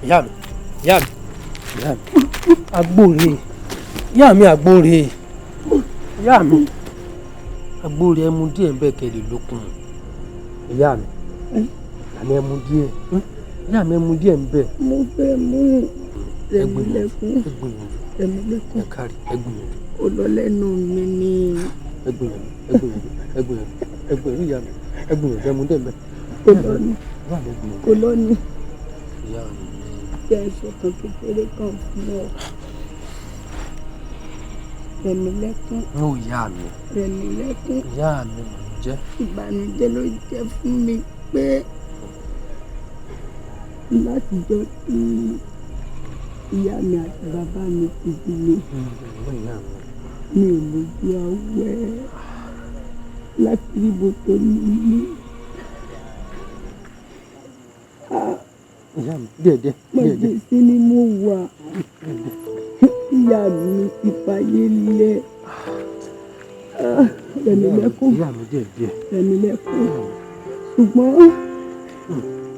Speaker 11: ìyá mi agbóore ìyá mi agbóore ìyá mi agbóore ẹmu díẹ̀ ń bẹ kẹlẹ lókun ìyá mi àní ẹmu díẹ̀ ìyá mi ẹmu díẹ̀ ń bẹ.
Speaker 12: mo fẹ́ mú ẹgbìyànjú
Speaker 11: ẹ kárí ẹgbìyànjú.
Speaker 12: olólẹ́nu mi ni.
Speaker 11: ẹgbìyànjú ìyá mi ẹgbìyànjú ẹmu díẹ̀ ń bẹ.
Speaker 12: kò lọ́ni
Speaker 11: ìyá mi
Speaker 12: kí ẹ sọ̀kan kékeré kan fún ọ. Rẹ̀mílẹ́kún.
Speaker 11: ó ìyá mi.
Speaker 12: Rẹ̀mílẹ́kún.
Speaker 11: ìyá mi mà ń jẹ́.
Speaker 12: ìbànújẹ́ ló jẹ́ fún mi pé látijọ́ tí ìyá mi àti bàbá mi ti dìde. Mi ò lójú àwẹ̀ láti rí bó tó nílé.
Speaker 8: Ìyá mi díẹ̀.
Speaker 12: Màjèsí ni mo wà. Ìyá mi ti fàyè lẹ̀. Rẹ̀mílẹ́kún.
Speaker 8: Ìyá mi díẹ̀.
Speaker 12: Rẹ̀mílẹ́kún. Ṣùgbọ́n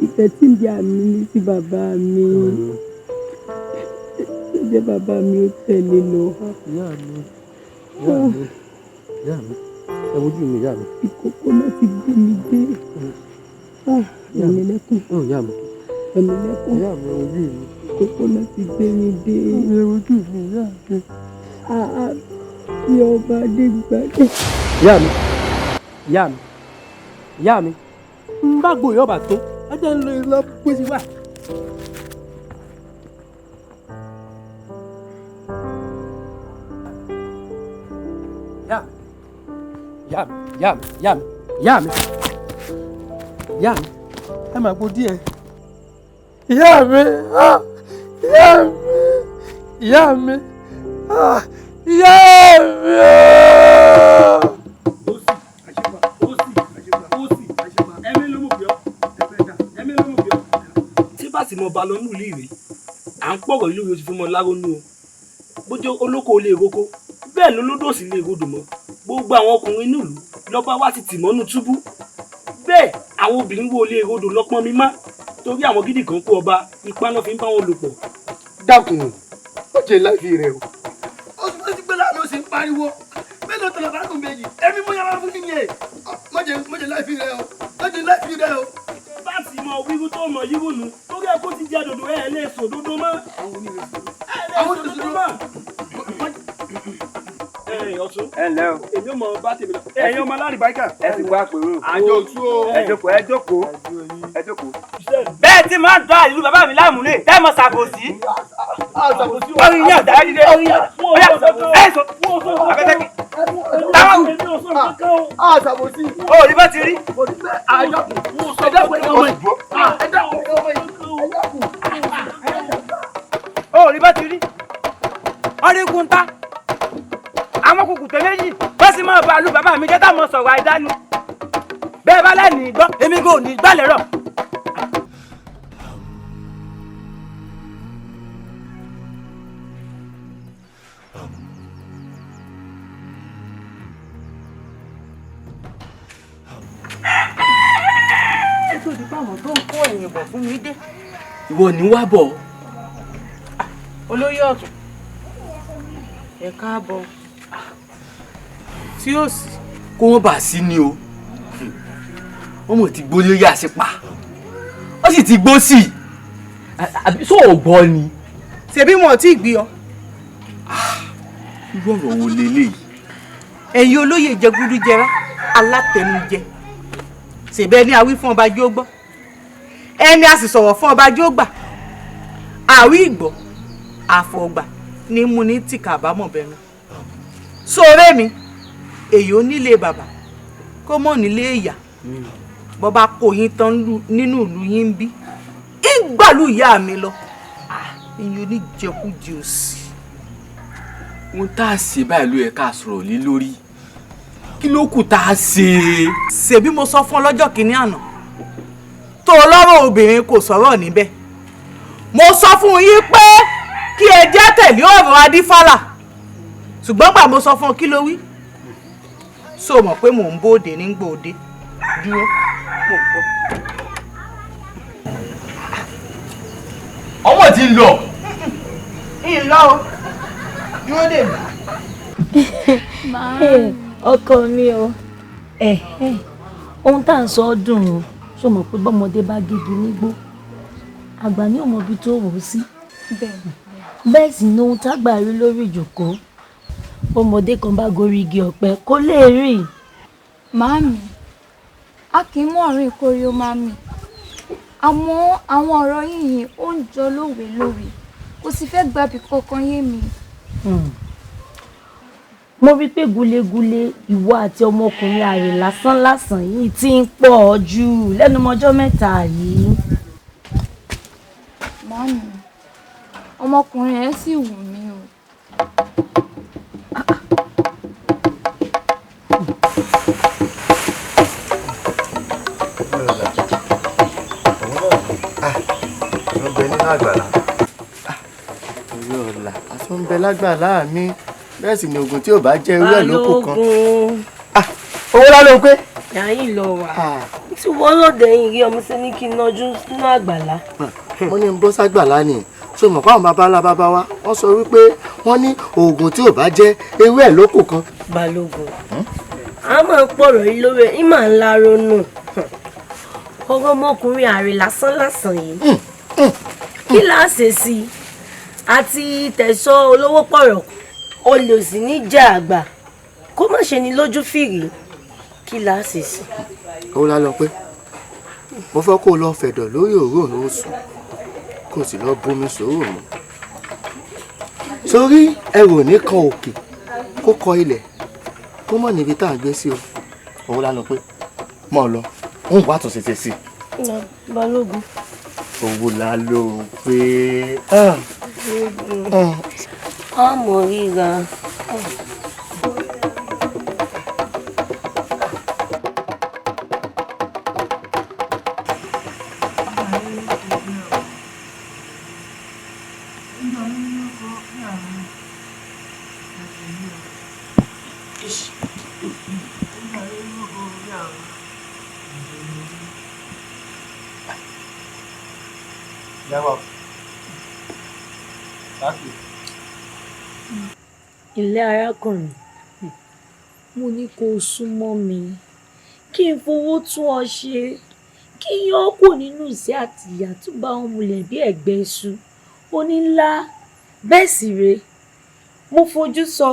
Speaker 12: ìfẹ́ tí ìyá mi ní sí bàbá mi. Ṣé bàbá mi ó tẹ̀lé lọ?
Speaker 8: Ìyá mi. Ẹ wojú mi, ìyá mi.
Speaker 12: Ìkókó náà ti gbé mi dé. Rẹ̀mílẹ́kún.
Speaker 8: Ìyá mi.
Speaker 12: Rẹ̀mílẹ́kún.
Speaker 8: Ìyá mi, ojú mi.
Speaker 12: Ìkókó náà ti gbé mi dé.
Speaker 8: Ẹ wojú mi, ìyá mi.
Speaker 12: Bí ọba Adégbadé.
Speaker 8: Ìyá mi. N bá gbòòyè ọba tó, ẹ jẹ́ ń lo ìlọ gbé sí wá. Ìyá mi. Ẹ máa gbó díẹ̀. Ìyá mi.
Speaker 14: Tí bá sì mọ ba lọ nù líre à ń pọ̀rọ̀ ìlú yóò ti fi mọ lárónú o bójú olóko lè roko bẹ́ẹ̀ ló lódò sí lè rodò mọ́ gbogbo àwọn ọkùnrin nílùú lọ́ba wá ti tì mọ́nú túbú bẹ́ẹ̀ àwọn obìnrin wo lè rodò lọ́pọ́n mímá torí àwọn gidi kan kó ọba ipá náà fi ń bá wọn lò pọ̀.
Speaker 7: dákun ó jẹ láìfi rẹ o. ó ti gbé láàánú sí ń pariwo mélòó tọ̀nà bá kún méjì ẹ̀mí mo yára fún nìyẹn mọ̀jẹ̀ láìfi rẹ o mọ̀jẹ̀ láìfi rẹ o.
Speaker 14: bá ti mọ wíwú tó mọ yíwú nu torí ẹ kó ti jẹ dòdò ẹ lè sọ dòdò mọ́. àwọn oníṣòwò mọ́. Ọ̀tún.
Speaker 13: Ẹ ǹlẹ́ o.
Speaker 14: Èmi ò mọ bá tèmi lọ. Ẹ̀yin ọmọ alárìí báyìí kà.
Speaker 13: Ẹ sì kó àpérò.
Speaker 14: Àjọ òtún o.
Speaker 13: Ẹ jókòó. Bẹ́ẹ̀ tí máa ń dá ìlú bàbá mi láàmú lè tẹ́ mọ ṣàbòsí. Orí yín àdá dídé. Oya ẹ sọ. Àbẹ́tẹ́kì. Táwọn.
Speaker 7: Ṣàbòsí.
Speaker 13: O ò ní bá ti rí. O ò ní bá ti rí. Ọ̀rẹ́gun ta àwọn kùkùté méjì wọ́n sì máa bá lu bàbá mi jẹ́ táwọn sọ̀rọ̀ àìdánù bẹ́ẹ̀ bá lẹ́nu gbọ́ èmi kò ní gbàlẹ́ rọ̀.
Speaker 2: ètò ìdìbò àwọn tó ń kó ẹ̀yìn bọ̀ fún mi dé.
Speaker 3: Ìwọ ní wá bọ̀.
Speaker 2: Olóyè Ọ̀tún ẹ káàbọ̀ tí ó sì.
Speaker 3: Kó wọ́n bà sí ni o wọ́n mọ̀ ti gbó lórí àṣepa wọ́n sì ti gbó sí i àbí sọ ò gbọ́ ni.
Speaker 2: ṣebí wọn ò tí ì gbé ọ.
Speaker 3: irú ọ̀rọ̀ wo leléyìí.
Speaker 2: ẹ̀yin olóyè jẹgúdújẹrá alátẹnujẹ ṣèbẹ́ ní awí fún ọba jó gbọ́ ẹni a sì sọ̀rọ̀ fún ọba jó gbà àwí ìgbọ́ àfọ̀gbà ní mú ní tìkà àbámọ̀ bẹ̀rù sóòrè mi èyí ò nílé bàbá kó mọ̀ nílé ìyá bọ́ bá kó yín tán nínú ìlú yín ń bí ìgbàlú ìyá mi lọ èyí ò ní jẹkújẹ òsì.
Speaker 3: wọ́n tá a ṣe báyìí ló yẹ ká sọ̀rọ̀ lé lórí kí ló kù tá a ṣe.
Speaker 2: ṣèbí mo sọ fún ọ lọ́jọ́ kìíní àná tó lọ́rọ̀ obìnrin kò sọ̀rọ̀ níbẹ̀ mo sọ fún yín pé kí ẹ jẹ́ tẹ̀lé ọ̀rọ̀ adífálà ṣùgbọ́n gbà mo sọ fún ọ kí ló wí so mọ̀ pé mò ń bóde ní gbòde dúró kò gbọ́.
Speaker 3: ọmọ ti ń lọ.
Speaker 2: ìlọ o dúró dè mí.
Speaker 12: ọkọ mi o ohun tá à ń sọ ọ́ dùn ún ṣó mọ̀ pé bọ́mọdé bá gégi nígbó àgbà ní ọmọ ibi tó wò ó sí bẹ́ẹ̀ sì ni ohun tágbà rí lórí ìjòkó ọmọdé kan bá gorí igi ọ̀pẹ kó lè rí.
Speaker 9: Màámi a kì í mú ọ̀rìn ìkórè ó máa mì àmọ́ àwọn ọ̀rọ̀ yìnyín ó ń jọ lówe lówe kò sì fẹ́ gbàbí kankan yé mi.
Speaker 12: mo rí pé gulegule ìwọ àti ọmọkùnrin àrè lásán yìí ti ń pọ̀ jù lẹ́nu ọjọ́ mẹ́ta yìí.
Speaker 9: Màámi ọmọkùnrin yẹn sì wù mí o.
Speaker 10: ń bẹ lágbàlá mi bẹ́ẹ̀ sì ni oògùn tí ò bá jẹ́ irú ẹ̀ ló kù kan. Owó lálẹ́ o pé.
Speaker 12: yàyín lọ wà tí wọ́n lọ́dẹ̀ yìí rí ọmọ sí ní kí n nájú sínú àgbàlá.
Speaker 10: mo ní n bọ́ ságbàlá ni ṣé mo kọ́ àwọn bàbá wa wọ́n sọ wípé wọ́n ní oògùn tí ò bá jẹ́ irú ẹ̀ ló kù kan.
Speaker 12: Balógun a máa ń pọ̀rọ̀ yìí lórí ẹ̀ ìmọ̀ ńlá ronú ọ̀rọ̀ ọmọkùnrin àrè lásán yìí kí láà ṣe sí i àti tẹ̀sọ́ olówó pọ̀rọ̀ olè òsì ní jà àgbà kó má ṣe ní lójú fìrí kí láà ṣe sí.
Speaker 10: ó lálọ pé mo fẹ́ kó o lọ fẹ̀dọ̀ lórí òróòrò oṣù kó o sì lọ bomi sòrò mu sórí ẹrù ní kan òkè kó kọ ilẹ̀ kó mọ̀ níbi tá à ń gbé sí o òun lálọ pé mọ̀ lọ ń wá tún ṣe sí.
Speaker 12: Balógun.
Speaker 10: owó lálọ pé
Speaker 12: ọmọ ríra. Ilé arákùnrin, mo ní kó o súnmọ́ mi kí n fowó tún ọ ṣe kí n yọ kù nínú ìṣẹ́ àti ìyà tó bá wọn mulẹ̀ bí ẹ̀gbẹ́ iṣu onílá bẹ́ẹ̀ sì rèé mo fojú sọ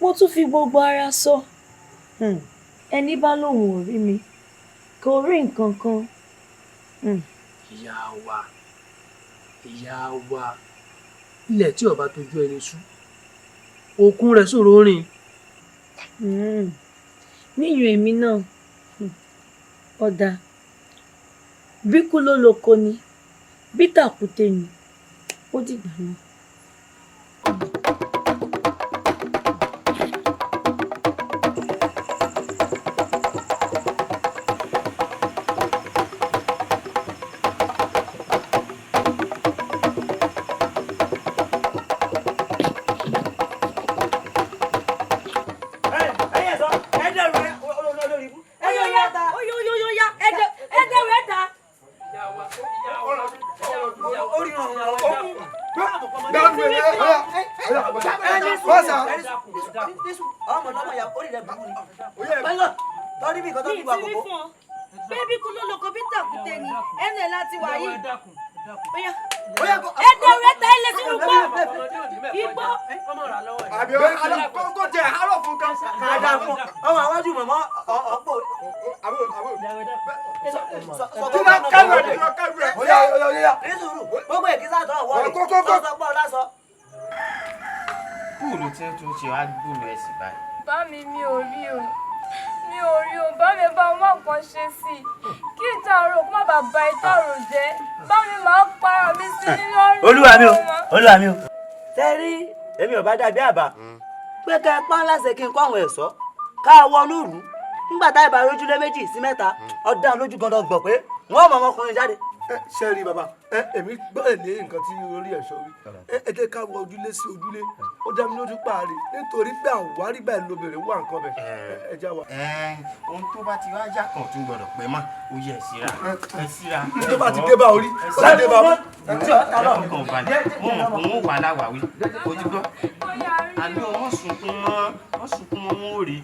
Speaker 12: mo tún fi gbogbo ara sọ ẹni bá lòun ò rí mi kò rí nǹkan kan.
Speaker 14: ìyá wa ilẹ̀ tí ọba tójú ẹni sú òkun rẹ̀ ṣòro rìn.
Speaker 12: níyùn èmi náà ọ̀dà bí kú ló lóko ni bí tàkúté ni ó dìgbà náà.
Speaker 4: bébí kú ló lóko bí tàkúté ni ẹnu ẹ̀ láti wà yìí. ẹ̀dẹ̀ rẹ̀ ta ilé sínú gbọ́ igbó.
Speaker 13: àbí kó jẹ àárọ̀ fún kan. àdá fún ọmọ àwájú mọ̀mọ́ ọ̀pọ̀. tí wọ́n kẹ́rù ẹ̀ tí wọ́n kẹ́rù ẹ̀. oya ní sùúrù gbogbo èkìtà tó wọ̀ ọ́ sọ pọ̀ lásọ.
Speaker 10: kúùlù tí ó tún ṣe wá gbúrò ẹ̀ sí báyìí.
Speaker 9: bá mi ò rí o bá mi bá wọn nǹkan ṣe sí i kí ìtàrò kó má bàa ba ìtàrò jẹ́ bá mi máa para mi sí nínú ọrùn.
Speaker 13: olúwa mi o. ṣe rí èmi ò bá dàbí àbá pé ká ẹ pọ́n láṣẹ kí n kó àwọn ẹ̀ṣọ́ ká wọnú ìlú nígbà tá ìbá rójúlé 2 sí 3 ọ̀dà lójú gandan gbọ̀ pé wọ́n mọ ọmọkùnrin jáde.
Speaker 8: ṣe rí bàbá èmi gbọ́ èlé nǹkan tí orí ẹ̀ṣọ́ rí ẹ jẹ́ ká wọ ojúlé sí ojúlé ó dá mi lójú páàrí nítorí pé àwárí báyìí lóbìnrin wà nǹkan bẹ̀ ẹ já wa.
Speaker 10: ohun tó bá ti wá yà kàn tún gbọdọ̀ pẹ́ mọ́ ó yẹ ẹ síra.
Speaker 8: tó bá ti dé bá orí ó dá dé bá mọ́.
Speaker 10: ọkàn balẹ̀ wọ́n mọ̀ pé wọ́n wà láwàwí ojú gbọ́ àbí wọ́n sunkún mọ́ wọn ó rí.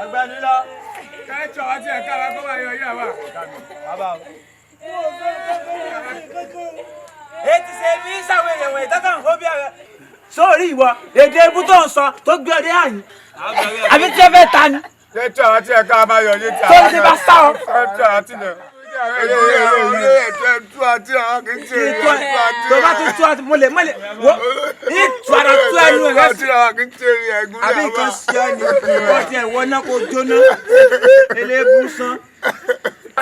Speaker 13: Agbani lọ.
Speaker 11: Kẹ́tọ̀ ọtí ẹ̀ka wa kó máa yọ yọ wa.
Speaker 13: Bàbá o. Ètí ṣe bí sáwọn èèyàn ìtọ́kàn kó bí ẹ̀rọ. Sórí ìwọ, èdè ebú tó ń sọ tó gbé ọdẹ àyìn. Àbí tí ẹ fẹ́ ta ni?
Speaker 11: Kẹ́tọ̀ ọtí ẹ̀ka máa yọ yé tí a.
Speaker 13: Tó ti bá sá ọ.
Speaker 11: Kẹ́tọ̀ ọtí náà.
Speaker 13: Tó bá tún tú àti mọ́lẹ̀ wo ní tuara tú ẹnu rẹ sí. Àbí nǹkan ṣe ọ́ ni ìwọ tí ẹ̀ wọ́n náà kó jóná. Eléébú sán.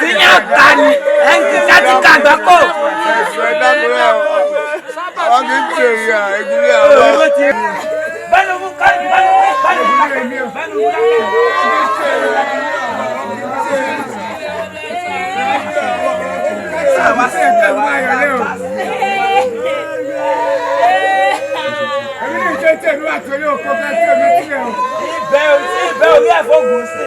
Speaker 13: Tí ní àgbà ni ẹ̀ ń kíkà tí ká àgbà kò.
Speaker 11: Àwọn kì í ṣe ìyá ẹ̀gúnlẹ̀ àwọn.
Speaker 13: Bẹ́ẹ̀ni mú ká bẹ́ẹ̀ni mú ká.
Speaker 11: Sábà sí ẹ̀ka ìwé ayọ̀lẹ́ o. Èmi ní ìṣe tí èmi wà torí òkú fẹ́ tí èmi ti rẹ̀ o.
Speaker 13: Ibẹ̀ orí ẹ̀fọ́ gùn sí.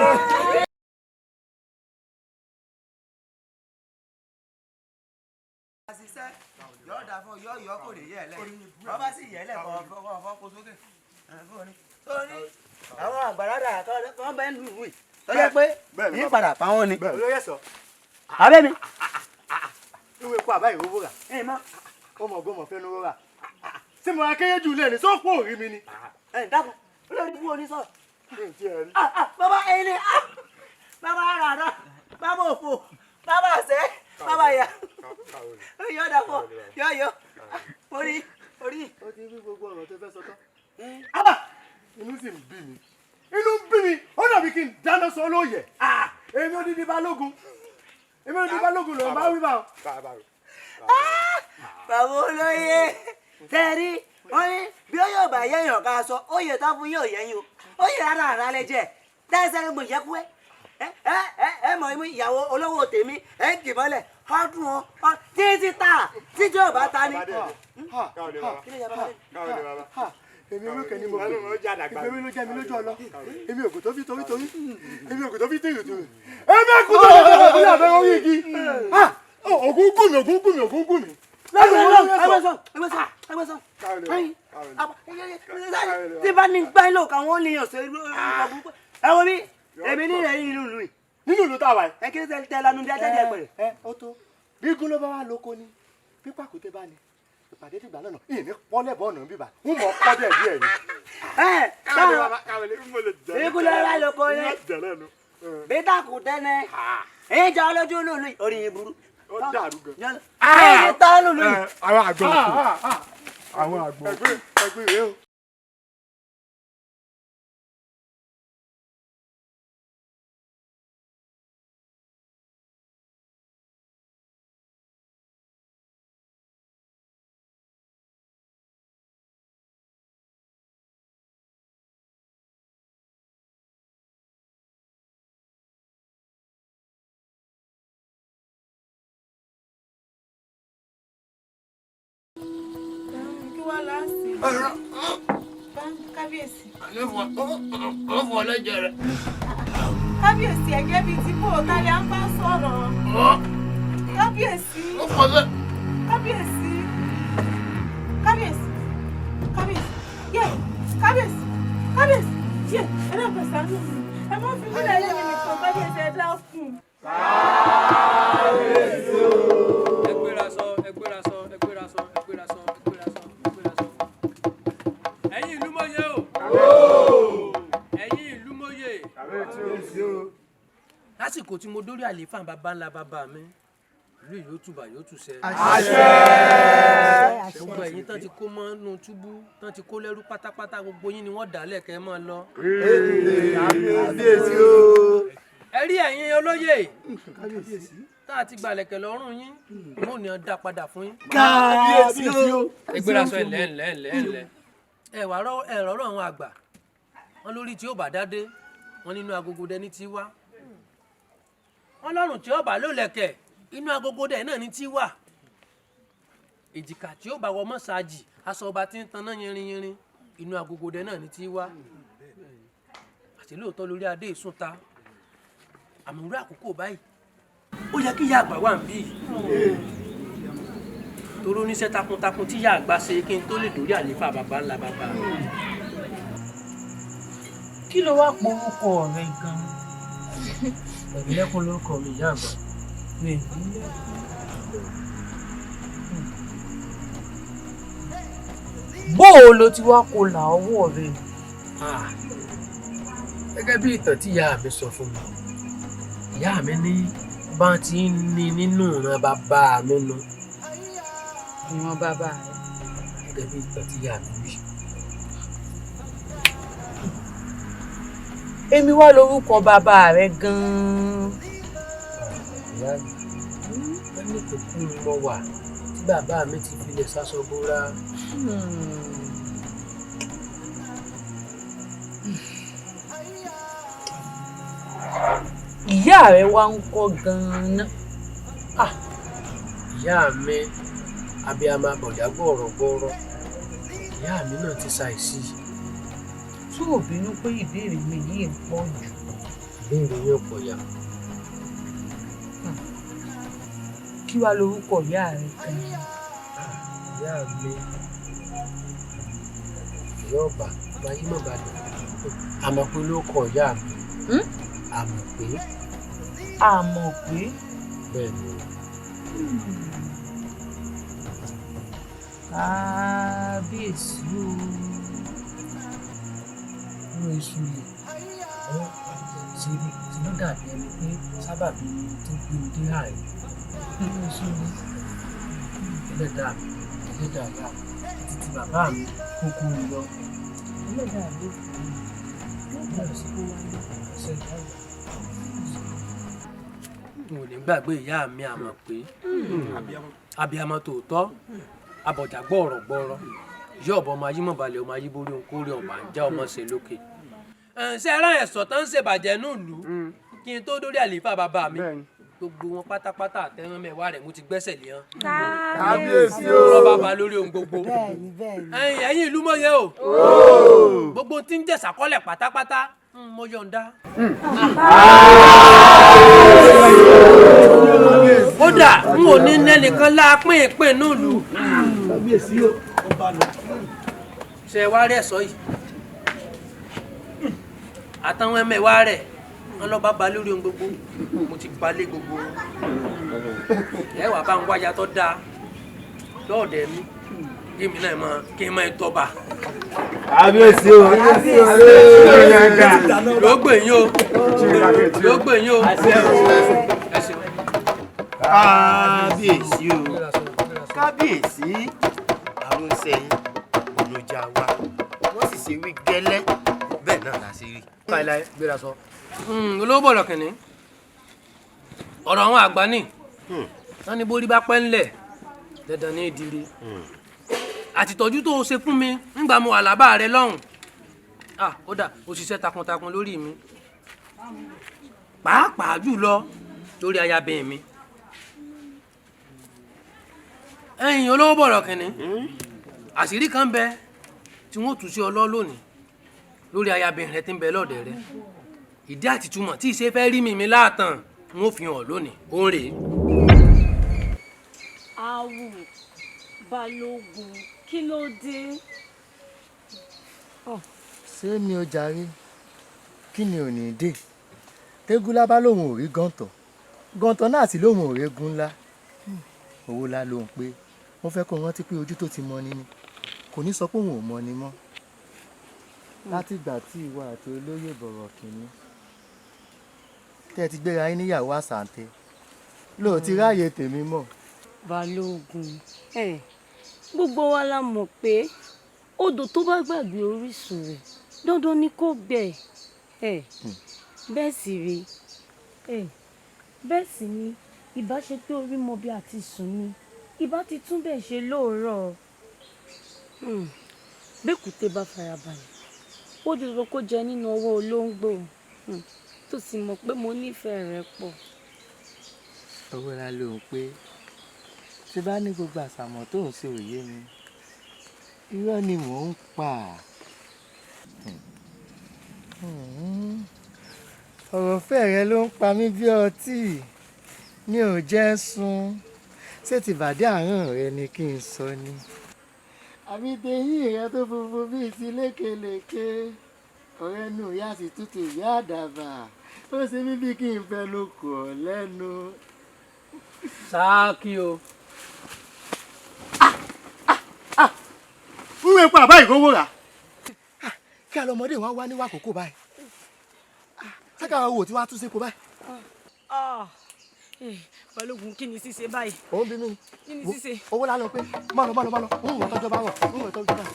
Speaker 13: Àṣìṣe yóò dà fún yóò kò lè yẹ ẹ̀lẹ́. Wọ́n bá sì yẹ ẹ̀lẹ́ kọ́ kó sókè. Sórí àwọn àgbàlagbà tó ń bẹ́ ń lù wí. Tó yẹ pé yín padà pa wọ́n ni. Olóyè sọ. Abẹ́ mi. Ìwé kó àbá ìrówó rà. Ẹ̀yin mọ́ ọmọ ọgọ́mọ fẹ́ lówó rà. Ṣé mo akẹ́yẹ́ jù lẹ́ni sọ́pọ̀ òrí mi ni? Ẹ̀yin dákun olórí ibú oníṣọ́. Bàbá ẹni bàbá àràdá bàbá òfò bàbá àṣẹ bàbá ìyá. Yóò dà fún yọ orí. Ó ti rí gbogbo ọ̀rọ̀ tó fẹ́ sọ tán.
Speaker 11: Inú sì ń bí mi. Ó dàbí kí n dáná sọ lóye. Èmi ò ní di balógun. Lòun bá wí bá o.
Speaker 13: Bàbá olóyè tẹ́rí wọ́n ní bí ó yóò bá yẹ̀yàn ká sọ oyè tó fún yóò yẹ̀yìn o oyè ara lẹ jẹ dáìsẹ́ mo yẹ kú ẹ mọ̀ mí ìyàwó olówó tèmi ẹ ń kì mọ́lẹ̀ ọdún ọ títí ta títí ò bá ta ni.
Speaker 11: Èmi olókè ni mo gbé ìgbémi ló jẹ́ mi lójú ọlọ èmi ògùn tó fi torí èmi ògùn tó fi tèrè tèrè èmi ẹkùn tó fi tèrè bí abẹ́ orí igi ògùn gùn mi.
Speaker 13: ẹgbẹ́sọ̀ tí bá ní gbá ilé òkà wọn lè yàn sí ẹ wo bí èmi ní ìrẹ̀yìn ìlú ìlú yìí.
Speaker 11: Nínú ìlú táwa ẹ.
Speaker 13: Ẹ kí ló tẹ lanu bí ajá díẹ̀ pẹ̀lẹ́.
Speaker 11: Ẹ ó tó bí igun ló bá wà lóko ni pípa kò tẹ bá ní ìpàdé dìgbà náà ìní pọ́lẹ̀ bọ́ọ̀nù bíbá ń mọ̀ pọ́ díẹ̀ díẹ̀ ni.
Speaker 13: Igun ló bá lóko ni bí dàkú tẹ́nẹ̀ èyí jẹ́ ọlọ́jú lòlù orí yìí burú.
Speaker 11: Ó dàrú gan.
Speaker 13: Èyí tán lòlù yìí.
Speaker 11: Àwọn àgbọ̀ ẹgbẹ́ rẹ o.
Speaker 9: Kábíyèsí.
Speaker 11: Ó fọ lẹ́jẹ̀ rẹ̀.
Speaker 9: Kábíyèsí ẹ̀jẹ̀ bíi ti bò tálẹ̀ á ń bá sọ̀rọ̀. Kábíyèsí.
Speaker 11: Ó fọ lẹ́.
Speaker 9: Kábíyèsí. Kábíyèsí. Yé kábíyèsí. Yé ẹ náà pèsè àánú mi. Ẹ má fi mílẹ̀ lẹ́yìn nìkan kábíyèsí ẹ dákun.
Speaker 11: Kábíyèsí o.
Speaker 15: Ẹgbẹ́ra sọ. Ẹ̀yin ìlú mọ́yé o. Ẹ̀yin ìlú mọ́yé. Lásìkò tí mo dórí àlééfà bàbá ńlá bàbá mi, ìlú yóò túbà yóò túṣẹ.
Speaker 11: Àṣẹ.
Speaker 15: Gbogbo ẹ̀yin tán ti kó mọ́nú túbú, tán ti kó lẹ́rú pátápátá gbogbo yín ni wọ́n dálẹ̀ kẹ́ máa lọ.
Speaker 11: Kábíyèsí o.
Speaker 15: Ẹ rí ẹ̀yin olóyè. Tá a ti gbalẹ̀kẹ̀ lọ́rùn yín, mo ní ọ dá padà fún yín.
Speaker 11: Kábíyèsí o.
Speaker 15: Ẹgbẹ́ra sọ ẹ̀lẹ́. Ẹ wà ẹ̀rọ àwọn àgbà wọn lórí tí ó bá dádé wọn nínú agogo dẹ ní tí wá wọn lọ́rùn tí ó bá ló lẹ̀kẹ̀ inú agogo dẹ náà ní tí wà èjìká tí ó bá wọ mọ́sáàjì aṣọ ọba tí ń taná yẹrin inú agogo dẹ náà ní tí wá àti lóòótọ́ lórí adé ìsúnta àmọ́ irú àkókò báyìí ó yẹ kí ìyá àgbà wà ń bí torí oníṣẹ́ takuntakun tí ìyá àgbà ṣe kí n tó lè dórí àlééfà bàbá ńlá bàbá kí ló wá pọ orúkọ rẹ gan-an? Ẹ̀mílẹ́kún lórúkọ mi ìyá àgbà. Bó o lo ti wá kó là ọwọ́ rẹ? Gẹ́gẹ́ bí ìtàn tí ìyá mi sọ fún mi, ìyá mi ní bá ti ń ní nínú ìran bàbá mi nu.
Speaker 2: Ìran bàbá rẹ.
Speaker 15: Gẹ́gẹ́ bí ìtàn tí ìyá mi wí.
Speaker 2: Èmi wá lórúkọ bàbá rẹ gan-an.
Speaker 15: Ìyá mi, wọ́n ní kò kú ni mo wà tí bàbá mi ti filẹ̀ sáṣọ bóra.
Speaker 2: Ìyá rẹ wá ń kọ́ gan-an.
Speaker 15: Ìyá mi abiyamọ abọ̀dá gbọ̀rọ̀gbọ̀rọ̀, ìyá mi náà ti ṣàìsí.
Speaker 2: Tó ò bínú pé ìbéèrè mi yìí ń pọ̀ jù.
Speaker 15: Ìbéèrè yóò pọ̀ yà.
Speaker 2: Kí wá lorúkọ ìyá rẹ gan-an?
Speaker 15: Ìyá mi ìyá ọba báyìí mọ̀ balẹ̀. Àmọ̀ pé ló kọ ìyá mi. Àmọ̀ pé.
Speaker 2: Àmọ̀ pé.
Speaker 15: Bẹ́ẹ̀ ni.
Speaker 2: Kábíyèsí o.
Speaker 15: Inú iṣu yìí ṣe ló dàbí ẹni pé sábàbí ni tó gbé mi dé àárín. Inú iṣu yìí ẹlẹ́dàá mi ẹlẹ́dàá ìyá mi títí bàbá mi kó kú mi lọ.
Speaker 2: Ẹlẹ́dàá ló kú mi. Ẹlẹ́dàá sí kó wáyé.
Speaker 15: N ò ní gbàgbé ìyá mi àmọ̀ pé abiyamọ tòótọ́ abọ̀jà gbọ̀rọ̀gbọ̀rọ̀ yóò bọ ọmọ ayímọ̀balẹ̀ ọmọ ayíborí okòrí ọ̀bà ń já ọmọ ṣe lókè. Ṣé ara ẹ̀sọ́ tán ń ṣèbàjẹ́ nílùú kí n tó dórí àlééfà bàbá mi gbogbo wọn pátápátá àtẹ̀wọ́n mẹ́wàá rẹ̀ mo ti gbẹ́sẹ̀ lé hàn.
Speaker 7: Kábíyèsí o.
Speaker 15: Lọ bàbá lórí ohun gbogbo. Ẹ̀yin ìlú mọ̀yẹ́ o. Gbogbo tí ń jẹ́ sàkọ́lẹ̀ pátápátá mo yọ̀ǹda. Kódà n ò ní nẹ́nìkan láàpín ìpín nílùú.
Speaker 8: Kábíyèsí o.
Speaker 15: Ṣé wá rẹ̀ sọ yìí? Àtàwọn ẹmẹ̀wá rẹ̀ wọn lọ bá ba lórí ohun gbogbo mo ti balẹ̀ gbogbo. Ẹ wà bá ń wáyà tó dáa lọ́ọ̀dẹ̀ mi kí mi náà kí n máa tọ́ba.
Speaker 7: Kábíyèsí o.
Speaker 15: Yóò gbè yín o. Yóò gbè yín o.
Speaker 10: Kábíyèsí o. Kábíyèsí àwọn sẹ́yìn olùjà wa wọ́n sì ṣe wí gẹ́lẹ́ bẹ́ẹ̀ náà la ṣe rí.
Speaker 15: Láíláí gbéra sọ. Olówó bọ̀lọ̀ kìnní ọ̀rọ̀ àwọn àgbà ní wọ́n ní bórí bá pẹ́ ńlẹ̀ dandan ní ìdíire àtìtọ́jú tó o ṣe fún mi ńgbà mo wà lábá rẹ lọ́hùn kódà o ṣiṣẹ́ takuntakun lórí mi pàápàá jùlọ lórí ayabẹ̀ mi. Ẹ̀yin olówó bọ̀rọ̀ kìnní àṣírí kan bẹ tí wọ́n tú sí ọ lọ lónìí lórí ayabẹ̀ rẹ tí ń bẹ lọ́dẹ̀ rẹ ìdí àtìtúmọ̀ tí ìṣe fẹ́ rí mi láàtàn n ó fi hàn lónìí ó ń rèé.
Speaker 12: Awù Balógun kí ló dé?
Speaker 16: Ṣé mi ò jàre kí ni ò ní dé tégúnlá bá lòun ò rí gàntàn gàntàn náà sì lòun ò régún ńlá owó ńlá lòun pé wọ́n fẹ́ kó rántí pé ojú tó ti mọ ni kò ní sọ pé òun ò mọ ni mọ́ látìgbà tí ìwọ àti olóyè bọ̀rọ̀ kìíní tẹ́ ẹ ti gbéra yín níyàwó àṣàǹtẹ̀ lóò ti ráàyè tèmi mọ̀.
Speaker 12: Balógun gbogbo wa la mọ̀ pé odò tó bá gbàgbé orísun rẹ̀ dandan ni kó gbẹ bẹ́ẹ̀ sì rí bẹ́ẹ̀ sì ni ìbá ṣe pé orí mọ bí a ti sùn ni ìbá ti tún bẹ́ẹ̀ ṣe lóòrọ̀ bẹ́kùté bá farabalẹ̀ ó dúró kó jẹ nínú ọwọ́ olóńgbò tó sì mọ̀ pé mo nífẹ̀ẹ́ rẹ pọ̀.
Speaker 16: owó la lòun pé tí bá ní gbogbo àṣàmọ̀ tó ń ṣe òye mi irọ́ ni mò ń pa ọ̀rọ̀ fẹ́ rẹ ló ń pa mí bí ọtí mi ò jẹ́ sùn ṣé ti bàdé àárọ̀ rẹ ni kí n sọ ni àbí tẹ̀yìn rẹ tó funfun bíi ti lékelèké ọ̀rẹ́ nù ìyá sì tútù ìyá àdàbà ó ṣe mí bí kí n fẹnu kò lẹ́nu.
Speaker 15: sáàkì o.
Speaker 16: ń wé pa àbá ìkówó rà kí àlọ́mọdé wọn wá níwá àkókò báyìí sákà owó tí wàá tún ṣe kó báyìí.
Speaker 4: Balógun kí ni ṣíṣe báyìí.
Speaker 16: òun bí mi
Speaker 4: kí ni ṣíṣe.
Speaker 16: owó lálọ́ pé má lọ ń wọ̀ tọ́jú bá wọ̀ ń wọ̀ tọ́jú bá.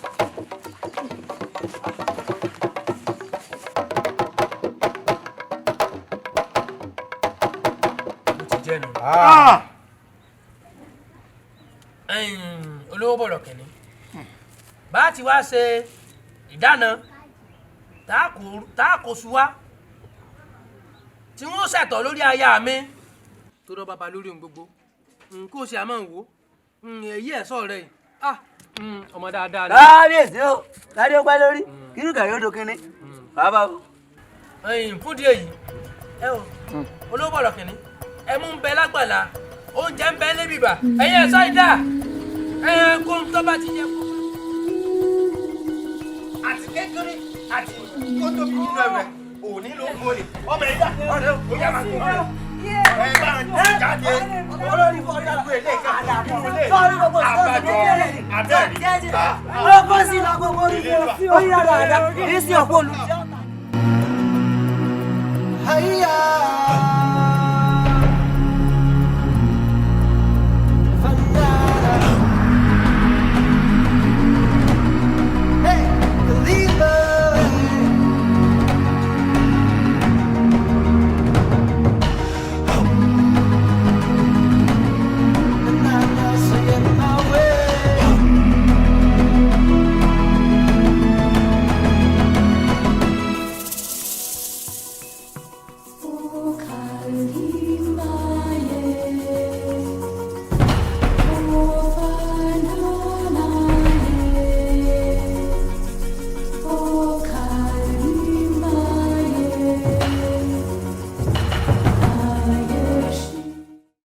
Speaker 15: olówó bọ̀rọ̀ kìnní bá ti wá ṣe ìdáná tá a kò sú wá tí wọ́n ṣẹ̀tọ́ lórí aya mi tó dọ́ bàbá lórí ohun gbogbo kó o ṣe àmọ́ ń wò èyí ẹ̀ sọ̀rọ̀ rẹ̀ yìí ọmọ dáadáa ni.
Speaker 13: kábíyèsí o ládé ó pẹ́ lórí kírú kàrí ó dókínní bàbá o.
Speaker 15: fún díẹ̀ yìí ẹ o olówó bọ̀rọ̀ kìnní ẹmu ń bẹ lágbàlá oúnjẹ ń bẹ níbí bá ẹ̀yin ẹ̀ sáyidá kó ń tọ́ bá ti yẹ kó.
Speaker 10: àti kékeré àti kó tóbi nínú ẹ̀rẹ̀ òní ló ń wọlé ọmọ ẹ̀dá ọ̀rẹ́ òyà máa tó wọlé. ẹ bá ń tẹ̀ jáde olórí fọdà gbé ilé ìka nínú ilé àbájọ abẹ́rẹ́.
Speaker 13: ọkọ sí ìlà gbogbo orí ọ̀dọ̀ àdá ní sí ọ̀pọ̀ olùjẹ́ ọ̀tá.
Speaker 17: Oh, Kali.